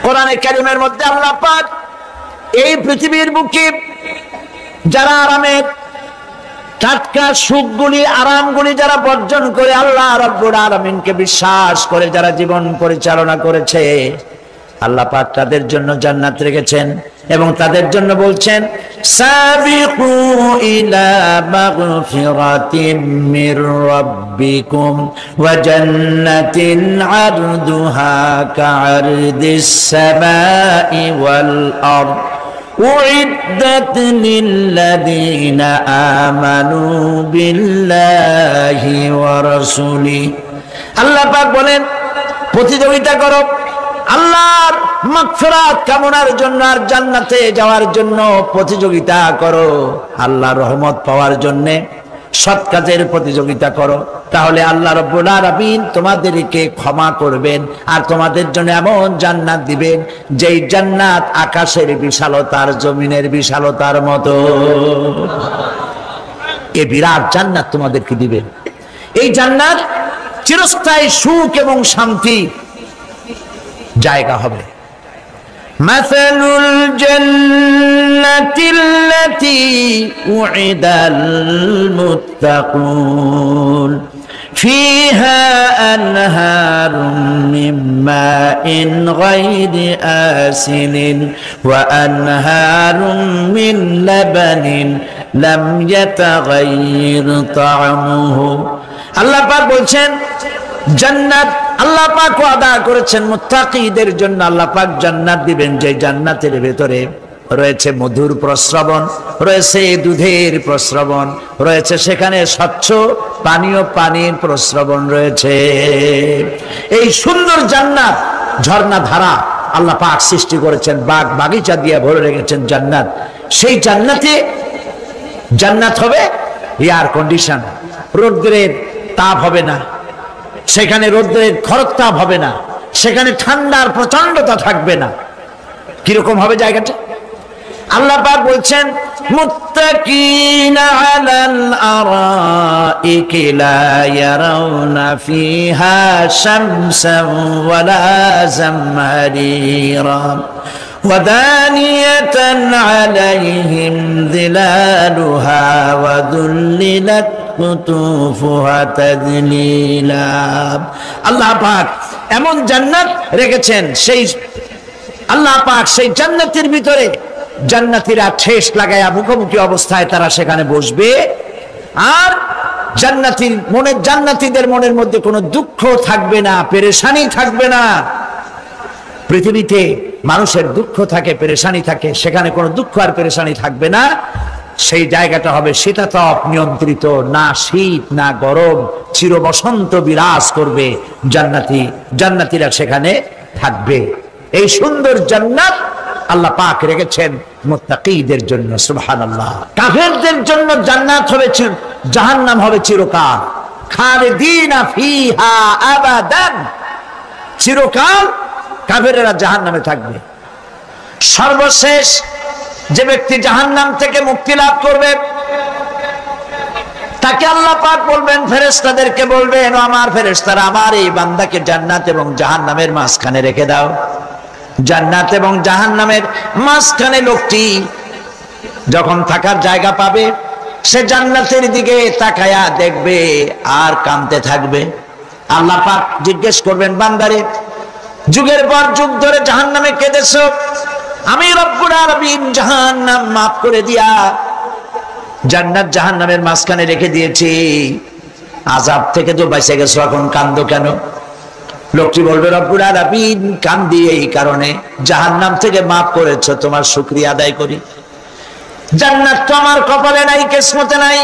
কোরআনে কারীমের মধ্যে আল্লাহ পাক এই পৃথিবীর বুকে যারা আরামের টাটকা সুখগুলি আরামগুলি যারা বর্জন করে আল্লাহ রাব্বুল আলামিনকে বিশ্বাস করে যারা জীবন পরিচালনা করেছে, আল্লাহ পাক তাদের জন্য জান্নাত রেখেছেন এবং তাদের জন্য বলছেন সাবিকু ইলা মাগফিরাতিম মির রাব্বিকুম ওয়া জান্নাতিন আরদুহা কাআরদিস সামাই ওয়াল আরদ উইদ্দাত লিল্লাযীনা আমানু বিল্লাহি ওয়া রাসূলিহি। আল্লাহ পাক বলেন প্রতিযোগিতা করো আল্লাহর মাগফিরাত কামনার জন্য আর জান্নাতে যাওয়ার জন্য প্রতিযোগিতা করো, আল্লাহর রহমত পাওয়ার জন্য সৎ কাজের প্রতিযোগিতা করো, তাহলে আল্লাহ রাব্বুল আলামিন তোমাদেরকে ক্ষমা করবেন আর তোমাদের জন্য এমন জান্নাত দিবেন যেই জান্নাত আকাশের বিশালতার জমিনের বিশালতার মতো। এই বিরাট জান্নাত তোমাদেরকে দিবেন। এই জান্নাত চিরস্থায়ী সুখ এবং শান্তি জায়গা হবে। মাসালুল জান্নাতিল্লাতী উইদাল মুত্তাকুন ফিহা আনহারুম মিন মাইন গায়রি আসিলিন ওয়া আনহারুম মিন লাবানিন লাম ইয়াতাগায়্যার তা'আমুহু। আল্লাহ পাক বলছেন জান্নাত আল্লাহ পাক ওয়াদা করেছেন মুত্তাকিদের জন্য। আল্লাহ পাক জান্নাত দিবেন যে জান্নাতের ভেতরে রয়েছে মধুর প্রস্রবণ, রয়েছে দুধের প্রস্রবণ, রয়েছে সেখানে স্বচ্ছ পানীয় পানির প্রস্রবণ রয়েছে। এই সুন্দর জান্নাত ঝর্ণা ধারা আল্লাহ পাক সৃষ্টি করেছেন, বাগ বাগিচা দিয়ে ভরে রেখেছেন জান্নাত। সেই জান্নাতে জান্নাত হবে এয়ার কন্ডিশন, রৌদ্রের তাপ হবে না সেখানে, রৌদ্রের খরতাপ হবে না সেখানে, ঠান্ডার প্রচন্ডতা থাকবে না। কিরকম হবে জায়গাটা? আল্লাহ পাক বলছেন মুত্তাকিনা আলাল আরাইকি লা ইয়ারাউনা ফিহা শামসান ওয়ালা জামহারিরা ওয়াদানিয়াতান আলাইহিম যিলালুহা ওয়া যুল্লিলাত কুতুফুহা তাযলিলা। আল্লাহ পাক এমন জান্নাত রেখেছেন, সেই আল্লাহ পাক সেই জান্নাতের ভিতরে জান্নাতীরা ঠেস লাগায়া মুখোমুখি অবস্থায় তারা সেখানে বসবে আর জান্নাতীদের মনের মধ্যে কোনো দুঃখ থাকবে না, পেরেশানি থাকবে না। পৃথিবীতে মানুষের দুঃখ থাকে, পেরেশানি থাকে, সেখানে কোনো দুঃখ আর পেরেশানি থাকবে না। সেই জায়গাটা হবে শীতাতপ নিয়ন্ত্রিত, না শীত না গরম, চির বসন্ত বিরাজ করবে। জান্নাতীরা সেখানে থাকবে। এই সুন্দর জান্নাত আল্লাহ পাক রেখেছেন মুত্তাকিদের জন্য। সুবহানাল্লাহ। কাফেরদের জন্য জান্নাত হবে, জাহান্নাম হবে চিরকাল। খালিদিনা ফিহা আবাদান, চিরকাল কাফেরেরা জাহান্নামে থাকবে। সর্বশেষ যে ব্যক্তি জাহান্নাম থেকে মুক্তি লাভ করবে তাকে আল্লাহ পাক বলবেন, ফেরেশতাদেরকে বলবেন, আমার ফেরেশতারা আমার এই বান্দাকে জান্নাত এবং জাহান্নামের মাঝখানে রেখে দাও। জান্নাত এবং জাহান্নামের মাঝখানে লোকটি যখন থাকার জায়গা পাবে সে জান্নাতের দিকে তাকায়া দেখবে আর কাঁদতে থাকবে। আল্লাহ পাক জিজ্ঞেস করবেন, বান্দারে যুগের পর যুগ ধরে জাহান্নামে কেঁদেছো, আমি রব্বুল আলামিন জাহান্নাম মাফ করে দিয়া জান্নাত জাহান্নামের মাঝখানে রেখে দিয়েছি, আযাব থেকে তো বেঁচে গেছো, এখন কান্দো কেন? লোকটি বলবে, রব্বুল আলামিন কান্দি এই কারণে, জাহান্নাম থেকে মাফ করেছো, তোমার শুকরিয়া আদায় করি। জান্নাত তো আমার কপালে নাই, কিসমতে নাই,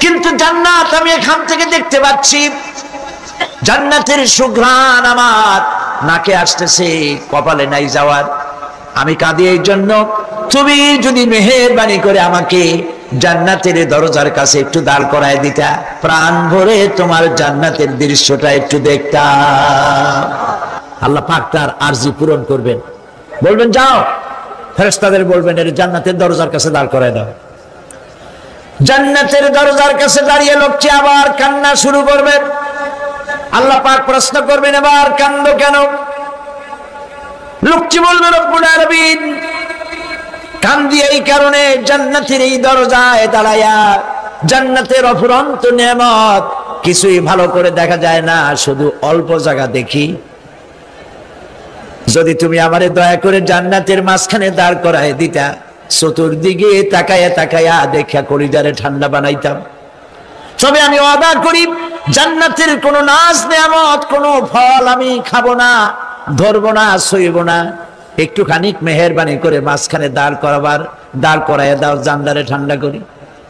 কিন্তু জান্নাত আমি এখান থেকে দেখতে পাচ্ছি। জান্নাতের সুঘ্রাণ আমার নাকে আসতেছে, কপালে নাই যাওয়ার। আমি কাঁদি এই জন্য, তুমি যদি মেহেরবানি করে আমাকে জান্নাতের দরজার কাছে একটু দাঁড় করায় দিতা, প্রাণ ভরে তোমার জান্নাতের দৃশ্যটা একটু দেখতাম। আল্লাহ পাক তার আরজি পূরণ করবেন, বলবেন যাও, ফেরেশতাদের বলবেন এর জান্নাতের দরজার কাছে দাঁড় করায় দাও। জান্নাতের দরজার কাছে দাঁড়িয়ে লোকটি আবার কান্না শুরু করবে। আল্লাহ পাক প্রশ্ন করবেন, এবার কান্দো কেন? লোকটি বলবে রব্বুল আলামিন কান্দি এই কারণে জান্নাতের এই দরজায় দাঁড়ায়া, জান্নাতের অফুরন্ত নেয়ামত কিছুই ভালো করে দেখা যায় না, শুধু অল্প জায়গা দেখি। যদি তুমি আমারে দয়া করে জান্নাতের মাঝখানে দাঁড় করায় দিতা, চতুর্দিকে তাকায়া তাকায়া দেখা কলিজারে ঠান্ডা বানাইতাম। তবে আমি ওয়াদা করি জান্নাতের কোনো নাজ নেয়ামত, কোনো ফল আমি খাবো না, ধরবো না, সইব না। একটুখানি মেহেরবানি করে মাঝখানে দাঁড় করাইয়া দাও, জান্নারে ঠান্ডা করি।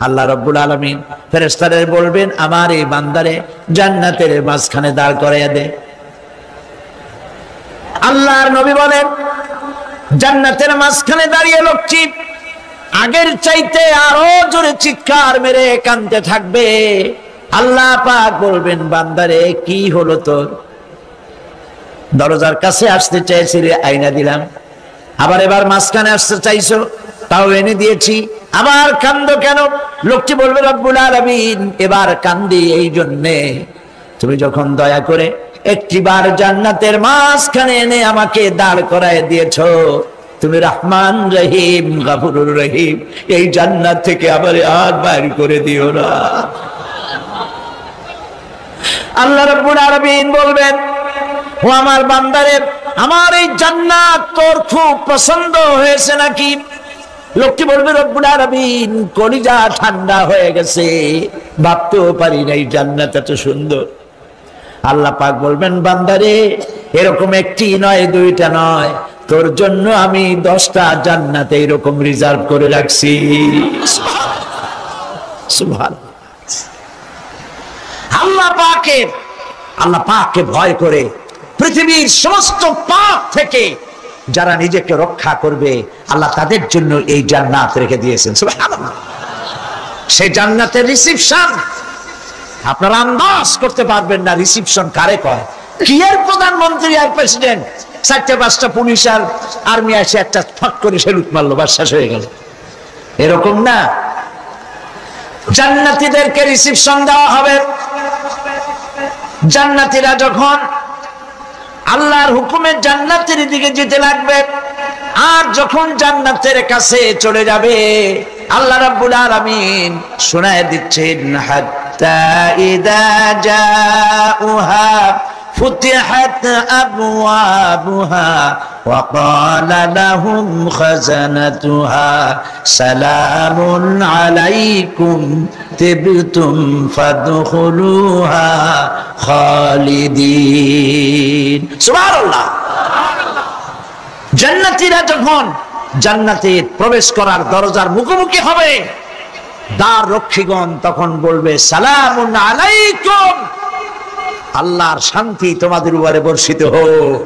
আল্লাহ রাব্বুল আলামিন ফেরেশতাদের বলবেন, আমার এই বান্দারে জান্নাতের মাঝখানে দাঁড় করাইয়া দে। আল্লাহর নবী বলেন, জান্নাতের মাঝখানে দাঁড়িয়ে লোকটি আগের চাইতে আরো জোরে চিৎকার মেরে কাঁদতে থাকবে। আল্লাহ পাক বলবেন, বান্দারে কি হলো তোর? দরজার কাছে আসতে চাইছিলে, আইনা দিলাম। আবার এবার মাঝখানে আসতে চাইছো, তাও এনে দিয়েছি। আবার কান্দো কেন? লোকটি বলবে, রব্বুল আলামিন এবার কান্দি এই জন্যে, তুমি যখন দয়া করে একটিবার জান্নাতের মাঝখানে এনে আমাকে দাঁড় করায় দিয়েছো, তুমি রহমান রহিম গফুরুর রহিম, এই জান্নাত থেকে আবার আর বাইর করে দিও না। আল্লাহ রাব্বুল আলামিন বলবেন, ও আমার বান্দারে, আমার এই জান্নাত তোর খুব পছন্দ হয়েছে নাকি? লোকটি বলবে, রব্বুল আলামিন কলিজা ঠান্ডা হয়ে গেছে, ভাবতেও পারি না এই জান্নাত এত সুন্দর। আল্লাহ পাক বলবেন, বান্দারে এরকম একটি নয়, দুইটা নয়, তোর জন্য আমি 10টা জান্নাত এরকম রিজার্ভ করে রাখছি। সুবহানাল্লাহ। আল্লাহ পাককে ভয় করে পৃথিবীর সমস্ত পাপ থেকে যারা নিজেকে রক্ষা করবে, আল্লাহ তাদের জন্য এই জান্নাত রেখে দিয়েছেন। সুবহানাল্লাহ। সেই জান্নাতের রিসিপশন আপনারা আন্দাজ করতে পারবেন না, রিসিপশন কারে কয়। কি এর প্রধানমন্ত্রী আর প্রেসিডেন্ট, 4-5টা পুলিশ আর আর্মি আসে একটা ফাঁক করে সেলুট মারলো, বাস শেষ হয়ে গেল, এরকম না। জান্নাতীদেরকে রিসিপশন দেওয়া হবে। জান্নাতীরা যখন আল্লাহর হুকুমে জান্নাতের দিকে যেতে লাগবে, আর যখন জান্নাতের কাছে চলে যাবে, আল্লাহ রাব্বুল আলামিন শোনায় দিচ্ছেন, হাত্তা ইযা জাউহা ফুতিহাত আবওয়াবুহা ওয়া ক্বালা লাহুম খাজানাতুহা সালামুন আলাইকুম তিবতুম ফাদখুলুহা খালিদিন। সুবহানাল্লাহ। জান্নাতীরা যখন জান্নাতে প্রবেশ করার দরজার মুখোমুখি হবে, দ্বার রক্ষীগণ তখন বলবে, সালামুন আলাইকুম, আল্লাহর শান্তি তোমাদের উপরে বর্ষিত হোক।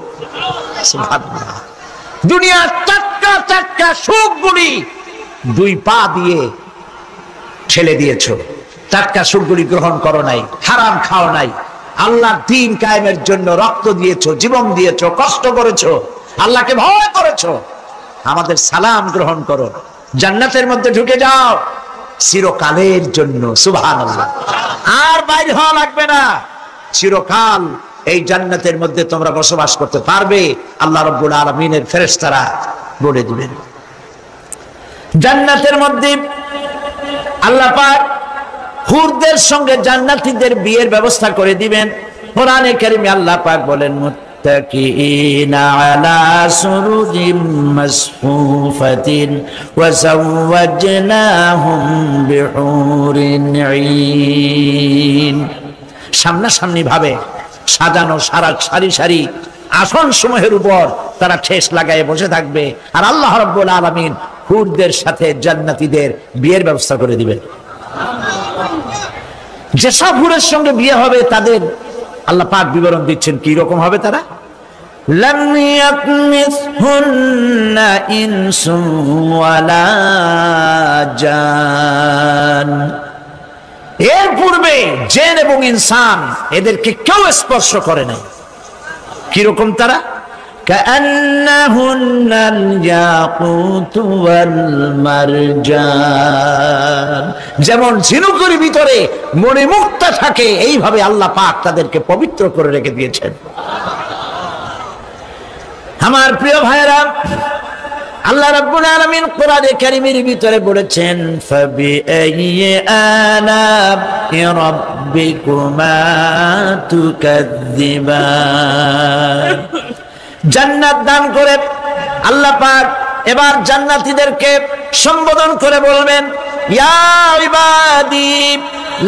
সুবহানাল্লাহ। দুনিয়ার টাটকা টাটকা সুখগুলি 2 পা দিয়ে ঠেলে দিয়েছো, টাটকা সুখগুলি গ্রহণ করো নাই, হারাম খাও নাই, আল্লাহর দ্বীন কায়েমের জন্য রক্ত দিয়েছো, জীবন দিয়েছো, কষ্ট করেছো, আল্লাহকে ভয় করেছো। আমাদের সালাম গ্রহণ করো, জান্নাতের মধ্যে ঢুকে যাও চিরকালের জন্য। সুবহানাল্লাহ। আর বাইরে হওয়া লাগবে না, চিরকাল এই জান্নাতের মধ্যে তোমরা বসবাস করতে পারবে। আল্লাহ রাব্বুল আলামিনের ফেরেশতারা বলে দিবেন। জান্নাতের মধ্যে আল্লাহ পাক হুরদের সঙ্গে জান্নাতীদের বিয়ের ব্যবস্থা করে দিবেন। কোরআনে কারীমে আল্লাহ পাক বলেন, মুত্তাকিইনা আলা সুরুজিম মাসফুফাতিন ওয়া যাওয়াজনাহুম বিহুরিন ঈন। সামনাসামনি ভাবে সাজানো সারি সারি আসন সমূহের উপর তারা ঠেস লাগায় বসে থাকবে, আর আল্লাহ রাব্বুল আলামিন হুরদের সাথে জান্নাতীদের বিয়ের ব্যবস্থা করে দিবেন। যেসব হুরের সঙ্গে বিয়ে হবে তাদের আল্লাহ পাক বিবরণ দিচ্ছেন কি রকম হবে তারা। লাম ইয়াতমিসহুন্না ইনসুন ওয়ালা জান, এর পূর্বে জিন এবং ইনসান এদেরকে কেউ স্পর্শ করে নাই। কি রকম তারা? কাআন্নাহুন্নাল ইয়াকুতু ওয়াল মারজান, যেমন ঝিনুকের ভিতরে মণিমুক্তা থাকে, এইভাবে আল্লাহ পাক তাদেরকে পবিত্র করে রেখে দিয়েছেন। আমার প্রিয় ভাইরা, আল্লাহ রাব্বুল আলামিন কোরআনে কারীমের ভিতরে বলেছেন, ফাবিআইয়ি আলা'i রাব্বিকুমা তুকাযযিবান। জান্নাত দান করে আল্লাহ পাক এবার জান্নাতীদেরকে সম্বোধন করে বলবেন, ইয়া ইবাদি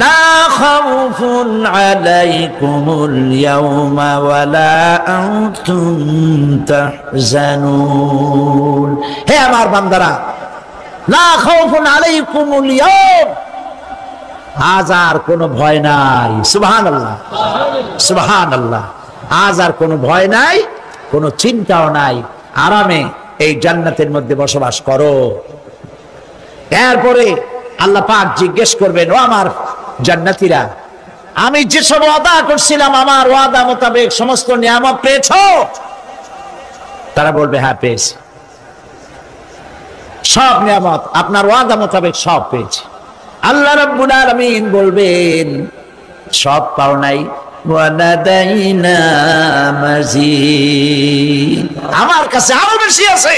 লা খাউফুন আলাইকুমুল ইয়াওমা ওয়ালা আনতুম তাহজানুন। হে আমার বান্দারা, লা খাউফুন আলাইকুমুল ইয়াওম, আজ আর কোনো ভয় নাই। সুবহানাল্লাহ, সুবহানাল্লাহ। আজ আর কোনো ভয় নাই, কোনো চিন্তাও নাই, আরামে এই জান্নাতের মধ্যে বসবাস করো। এরপরে আল্লাহ পাক জিজ্ঞেস করবেন, ও আমার জান্নাতীরা, আমি যেসব ওয়াদা করছিলাম আমার ওয়াদা মোতাবেক সমস্ত নিয়ামত পেয়েছো? তারা বলবে, হ্যাঁ পেয়েছি, সব নিয়ামত আপনার ওয়াদা মোতাবেক সব পেয়েছি। আল্লাহ রাব্বুল আলামিন বলবেন, সব পাও নাই, ওয়ানাদাইনা মাজিদ, আমার কাছে আরো বেশি আছে।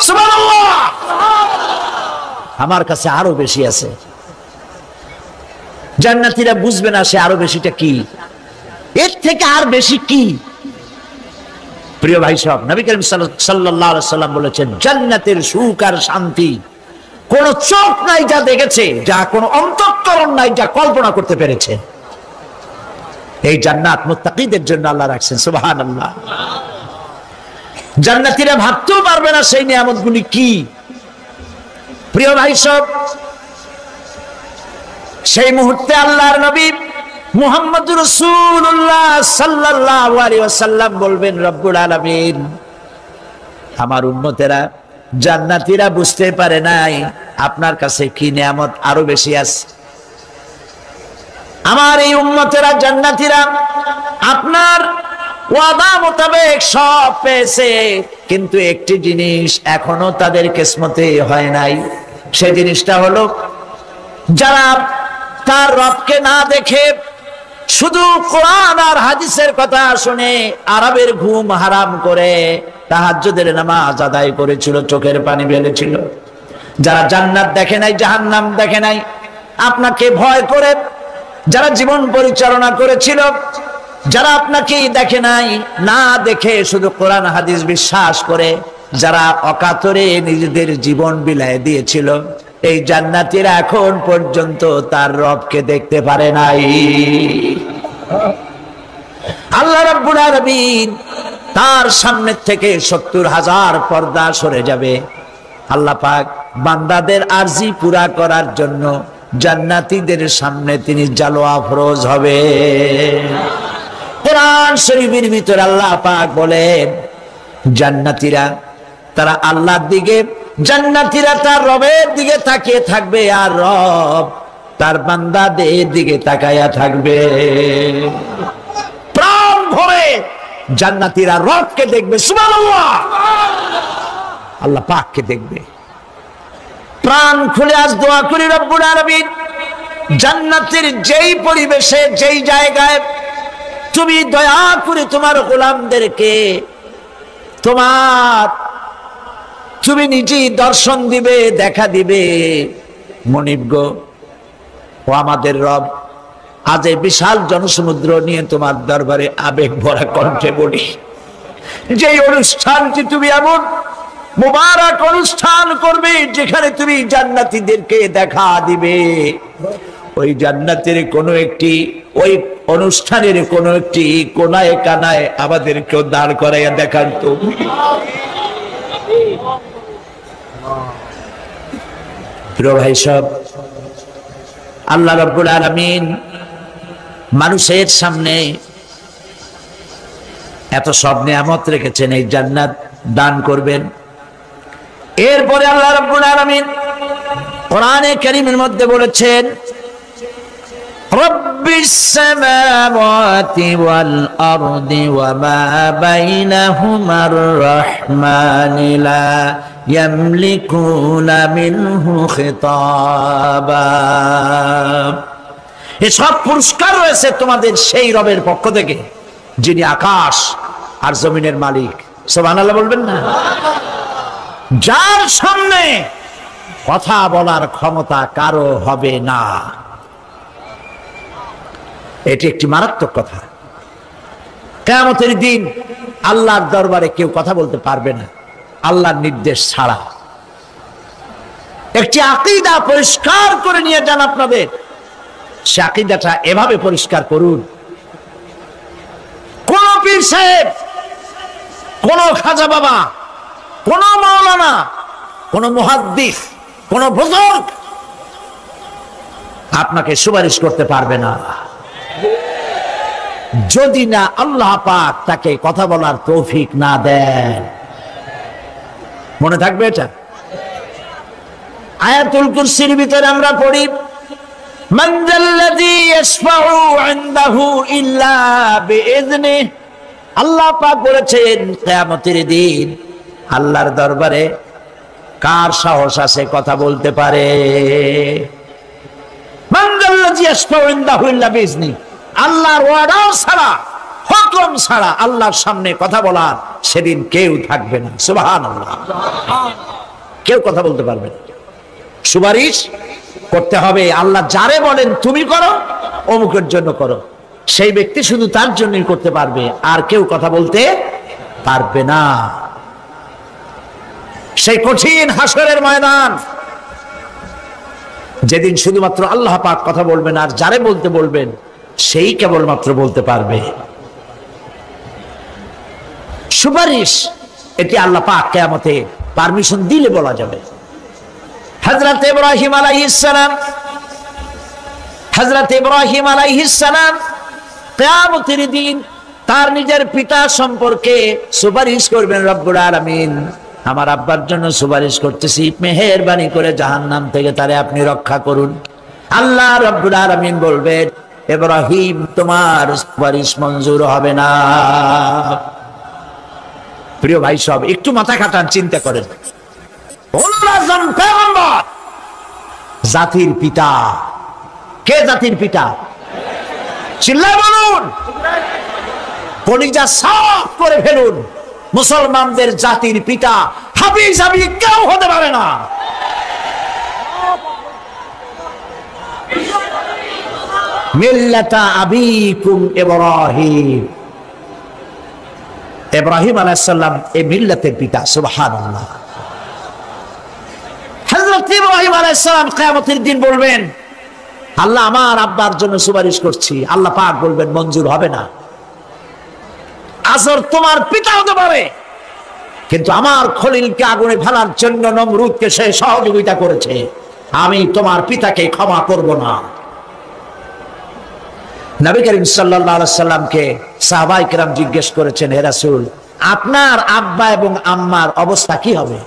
সুবহানাল্লাহ, আমার কাছে আরো বেশি আছে। জান্নাতীরা বুঝবে না সে আরো বেশিটা কি, এর থেকে আর বেশি কি। প্রিয় ভাই সব, নবী করিম সাল্লাল্লাহু আলাইহি সাল্লাম বলেছেন, জান্নাতের সুখ আর শান্তি কোন চোখ নাই যা দেখেছে, যা কোন অন্তঃকরণ নাই যা কল্পনা করতে পেরেছে। এই জান্নাত মুত্তাকিদের জন্য আল্লাহ রাখছেন। সুবহানাল্লাহ। জান্নাতীরা ভাবতেও পারবে না সেই নিয়ামতগুলি কি। প্রিয় ভাই সব, সেই মুহূর্তে আল্লাহর নবী মুহাম্মদুর রাসূলুল্লাহ সাল্লাল্লাহু আলাইহি ওয়াসাল্লাম বলবেন, রব্বুল আলামিন, আমার উম্মতেরা জান্নাতীরা বুঝতে পারে নাই আপনার কাছে কি নিয়ামত আরো বেশি আছে। আমার এই উম্মতেরা জান্নাতীরা আপনার ওয়াদা মোতাবেক সব পেয়েছে, কিন্তু একটি জিনিস এখনো তাদের কিসমতে হয় নাই। সেই জিনিসটা হলো, যারা তার রবকে না দেখে শুধু কোরআন আর হাদিসের কথা শুনে আরবের ঘুম হারাম করে তাহাজ্জুদের নামাজ আদায় করেছিল, চোখের পানি ফেলেছিল, যারা জান্নাত দেখে নাই, জাহান্নাম দেখে নাই, আপনাকে ভয় করে যারা জীবন পরিচালনা করেছিল, যারা আপনাকে দেখে নাই, না দেখে শুধু কোরআন হাদিস বিশ্বাস করে যারা অকাতরে নিজেদের জীবন বিলায় দিয়েছিল, এই জান্নাতীরা এখন পর্যন্ত তার রবকে দেখতে পারে নাই। আল্লাহ রাব্বুল আলামিন তার সামনে থেকে ৭০,০০০ পর্দা সরে যাবে। আল্লাহ পাক বান্দাদের আরজি পুরা করার জন্য জান্নাতীদের সামনে তিনি জালোয়া ফরজ হবে। কোরআন শরীফের ভিতরে আল্লাহ পাক বলেন, জান্নাতীরা তারা আল্লাহর দিকে, জান্নাতীরা তার রবের দিকে তাকিয়ে থাকবে, আর রব তার বান্দাদের দিকে তাকায়া থাকবে। প্রাণ ভরে জান্নাতীরা রবকে দেখবে। সুবহানাল্লাহ, আল্লাহ পাককে দেখবে। প্রাণ খুলে আজ দোয়া করি, রব্বুল আলামিন, জান্নাতের যেই পরিবেশে, যেই জায়গায় তুমি দয়া করে তোমার গোলামদেরকে তুমি নিজেই দর্শন দিবে, দেখা দিবে। মনিব গো, ও আমাদের রব, আজ এই বিশাল জনসমুদ্র নিয়ে তোমার দরবারে আবেগ ভরা কণ্ঠে বলি, যেই অনুষ্ঠানটি তুমি এমন মুবারক অনুষ্ঠান করবে যেখানে তুমি জান্নাতীদেরকে দেখা দিবে, ওই জান্নাতের কোনো একটি, ওই অনুষ্ঠানের কোনো একটি কোনায় কানায় আমাদেরকেও দাঁড় করাইয়া দেখান তো। প্রিয় ভাই সব, আল্লাহ রাব্বুল আলামিন মানুষের সামনে এত সব নিয়ামত রেখেছেন, এই জান্নাত দান করবেন। এরপরে আল্লাহ রাব্বুল আলামিন কোরআনে কারীমের মধ্যে বলেছেন, রব্বিস সামাওয়াতি ওয়াল আরদি ওয়া মা বাইনাহুমার রাহমানি লা ইয়ামলিকুনা মিনহু খিতাবা। এসব পুরস্কার রয়েছে তোমাদের সেই রবের পক্ষ থেকে যিনি আকাশ আর জমিনের মালিক, সুবহানাল্লাহ বলবেন না? যার সামনে কথা বলার ক্ষমতা কারো হবে না, এটি একটি মারাত্মক কথা। কিয়ামতের দিন আল্লাহর দরবারে কেউ কথা বলতে পারবে না আল্লাহর নির্দেশ ছাড়া। একটি আকীদা পরিষ্কার করে নিয়ে যান আপনাদের, সে আকীদাটা এভাবে পরিষ্কার করুন, কোন পীর সাহেব, কোন খাজা বাবা, কোন মাওলানা, কোন মুহাদ্দিস, কোন বুজুর্গ আপনাকে সুপারিশ করতে পারবে না যদি না আল্লাহ পাক তাকে কথা বলার তৌফিক না দেন। মনে থাকবে এটা। আয়াতুল কুরসির ভিতরে আমরা পড়ি, মান যাল্লাযী ইয়াশফাউ ইনদাহু ইল্লা বিইযনিহি। আল্লাহ পাক বলেছেন কিয়ামতের দিন আল্লাহর দরবারে কার সাহস আছে কথা বলতে পারে? মান যাল্লাযী ইয়াশফাউ ইনদাহু ইল্লা বিইযনিহি। আল্লাহর ওয়াদা ছাড়া, হুকুম ছাড়া আল্লাহর সামনে কথা বলার সেদিন কেউ থাকবে না। সুবহানাল্লাহ। কেউ কথা বলতে পারবে না। সুপারিশ করতে হবে আল্লাহ যারে বলেন তুমি করো, অমুকের জন্য করো, সেই ব্যক্তি শুধু তার জন্যই করতে পারবে, আর কেউ কথা বলতে পারবে না। সেই কঠিন হাসরের ময়দান, যেদিন শুধুমাত্র আল্লাহ পাক কথা বলবেন, আর যারে বলতে বলবেন সেই কেবলমাত্র বলতে পারবে। সুপারিশ এটি আল্লাহ পাক কিয়ামতে পারমিশন দিলে বলা যাবে। হযরত ইব্রাহিম আলাইহিস সালাম কিয়ামতের দিন তার নিজের পিতা সম্পর্কে সুপারিশ করবেন। রব্বুল আলামিন, আমার আব্বার জন্য সুপারিশ করতেছি, মেহেরবানি করে জাহান্নাম থেকে তারে আপনি রক্ষা করুন। আল্লাহ রব্বুল আলামিন বলবেন, ইব্রাহিম তোমার সুপারিশ মঞ্জুর হবে না। প্রিয় ভাই সব, একটু মাথা খাটান, চিন্তা করেন। জাতির পিতা কে? জাতির পিতা চিল্লায় বলুন, কলিজা সাফ করে ফেলুন। মুসলমানদের জাতির পিতা হাবিজ হাবি কেউ হতে পারে না। মিল্লাতা আবিকুম ইব্রাহিম। ইব্রাহিম আলাইহিস সালাম এই মিল্লাতের পিতা। সুবহানাল্লাহ। হযরত ইব্রাহিম আলাইহিস সালাম কিয়ামতের দিন বলবেন, আল্লাহ আমার আব্বার জন্য সুপারিশ করছি। আল্লাহ পাক বলবেন মঞ্জুর হবে না। আজর তোমার পিতা হতে পারে, কিন্তু আমার খলিলকে আগুনে ফেলার জন্য নমরুদকে সে সহযোগিতা করেছে, আমি তোমার পিতাকে ক্ষমা করব না। নবী করিম সাল্লাল্লাহু আলাইহি সাল্লামকে সাহাবায়ে কেরাম জিজ্ঞেস করেছেন, হে রাসূল, আপনার আব্বা এবং আম্মার অবস্থা কি হবে?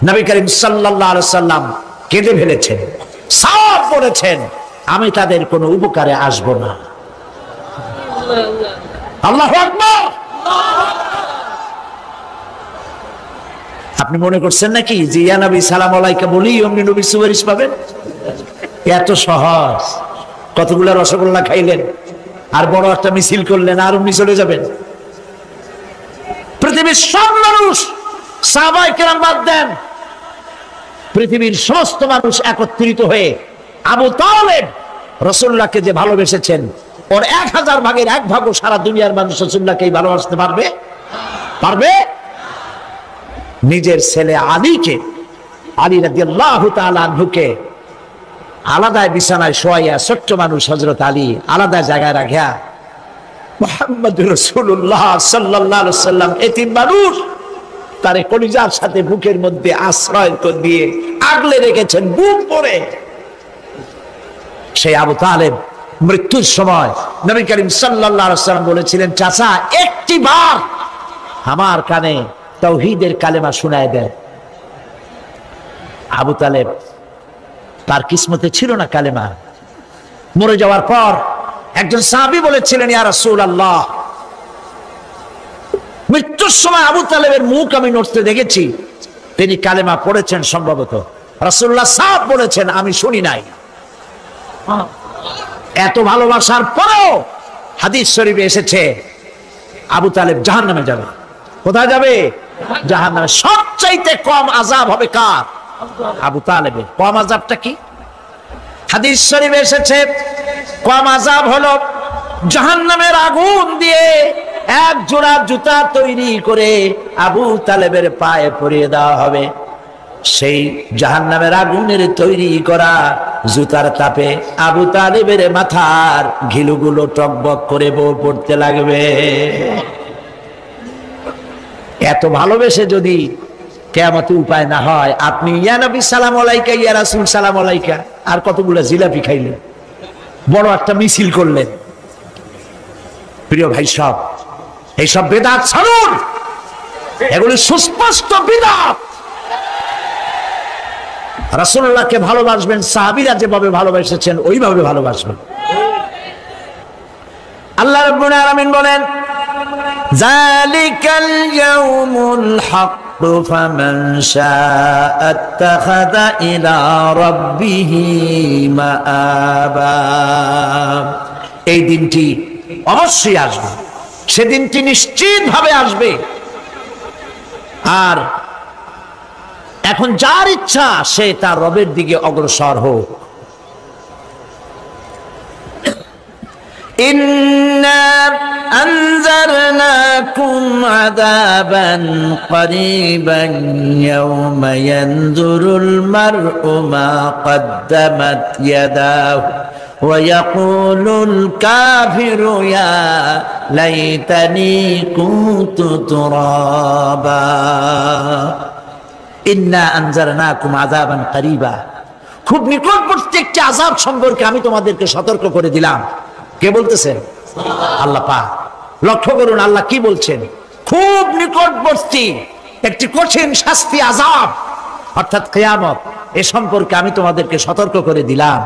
নবী করিম সাল্লাল্লাহু আলাইহি সাল্লাম কেঁদে ফেলেছেন, সাফ বলেছেন, আমি তাদের কোনো উপকারে আসব না। আল্লাহু আকবার। আপনি মনে করছেন নাকি যে ইয়া নবী সালাম আলাইকা বলি অমনি নবী সুপারিশ পাবেন? এত সহজ। কতগুলা রসগোল্লা খাইলেন আর বড় একটা মিছিল করলেন আর অমনি চলে যাবেন? পৃথিবীর সব মানুষ, সাহাবায়ে কেরাম বাদ দেন, পৃথিবীর সমস্ত মানুষ একত্রিত হয়ে আবু তালেব রাসূলুল্লাহকে যে ভালোবেসেছেন, ওর 1000 ভাগের 1 ভাগও সারা দুনিয়ার মানুষ রাসূলুল্লাহকেই ভালোবাসতে পারবে? পারবে? নিজের ছেলে আলীকে, আলী রাদিয়াল্লাহু তাআলা আনহুকে আলাদা বিছানায় শোয়াইয়া, ছোট্ট মানুষ হযরত আলী আলাদা জায়গায় রাখিয়া, মুহাম্মদুর রাসূলুল্লাহ সাল্লাল্লাহু আলাইহি সাল্লাম এতিম মানুষ, তারে কলিজার সাথে বুকের মধ্যে আশ্রয় দিয়ে আগলে রেখেছেন বুক ভরে। সেই আবু তালেব মৃত্যুর সময় নবী করিম সাল্লাল্লাহু আলাইহি সাল্লাম বলেছিলেন, চাচা একটি বার আমার কানে তাওহীদের কালেমা শোনায় দেন। আবু তালেব, তার কিসমতে ছিল না কালেমা। মরে যাওয়ার পর একজন সাহাবী বলেছিলেন, ইয়া রাসূলুল্লাহ, মৃত্যুর সময় আবু তালেবের মুখ আমি নড়তে দেখেছি, তিনি কালেমা পড়েছেন সম্ভবত। রাসূলুল্লাহ সাফ বলেছেন, আমি শুনি নাই। এত ভালোবাসার পরেও হাদিস শরীফে এসেছে আবু তালেব জাহান্নামে যাবে। কোথায় যাবে? জাহান্নামে। সবচাইতে কম আযাব হবে কার? আবু তালেবের। কম আযাবটা কি? হাদিস শরীফে এসেছে কম আযাব হলো জাহান্নামের আগুন দিয়ে এক জোড়া জুতা তৈরি করে আবু তালেবের পায়ে পরিয়ে দেওয়া হবে। সেই জাহান্নামের আগুনের তৈরি করা জুতার তাপে আবু তালেবের মাথার ঘিলুগুলো টকবক করে বউ পড়তে লাগবে। এত ভালোবেসে যদি কিয়ামতে উপায় না হয়, আপনি ইয়া নবী সালাম আলাইকা, ইয়া রাসূল সালাম আলাইকা আর কতগুলো জিলাপি খাইলেন, বড় একটা মিছিল করলেন। প্রিয় ভাই সব, এইসব বেদাত ছাড়ুন, এগুলি সুস্পষ্ট বিদআত। রাসূলুল্লাহকে ভালোবাসবেন, সাহাবীরা যেভাবে ভালোবেসেছেন ওইভাবে ভালোবাসবেন। আল্লাহ রাব্বুল আলামিন বলেন, যালিকাল ইয়াউমুল হক ফামান শাআ আত্তাখাযা ইলা রাব্বিহি মাআবা। এই দিনটি অবশ্যই আসবে, সেদিনটি নিশ্চিতভাবে আসবে। আর এখন যার ইচ্ছা সে তার রবের দিকে অগ্রসর হোক। ইন্না আনজারনাকুম আযাবান করিবান ইয়াওমা ইয়ানজুরুল মার'উ মা কদ্দামাত ইয়াদাহু ওয়া ইয়াকুলুল কাফিরু ইয়া লাইতানি কুনতু তুরাবা। ইন্না আনজারনাকুম আযাবান করিবা, খুব নিকটবর্তী একটি আযাব সম্পর্কে আমি তোমাদেরকে সতর্ক করে দিলাম। কে বলতেছেন? আল্লাহ পাক। লক্ষ্য করুন আল্লাহ কি বলছেন, খুব নিকটবর্তী একটি কঠিন শাস্তি আযাব অর্থাৎ কিয়ামত, এ সম্পর্কে আমি তোমাদেরকে সতর্ক করে দিলাম।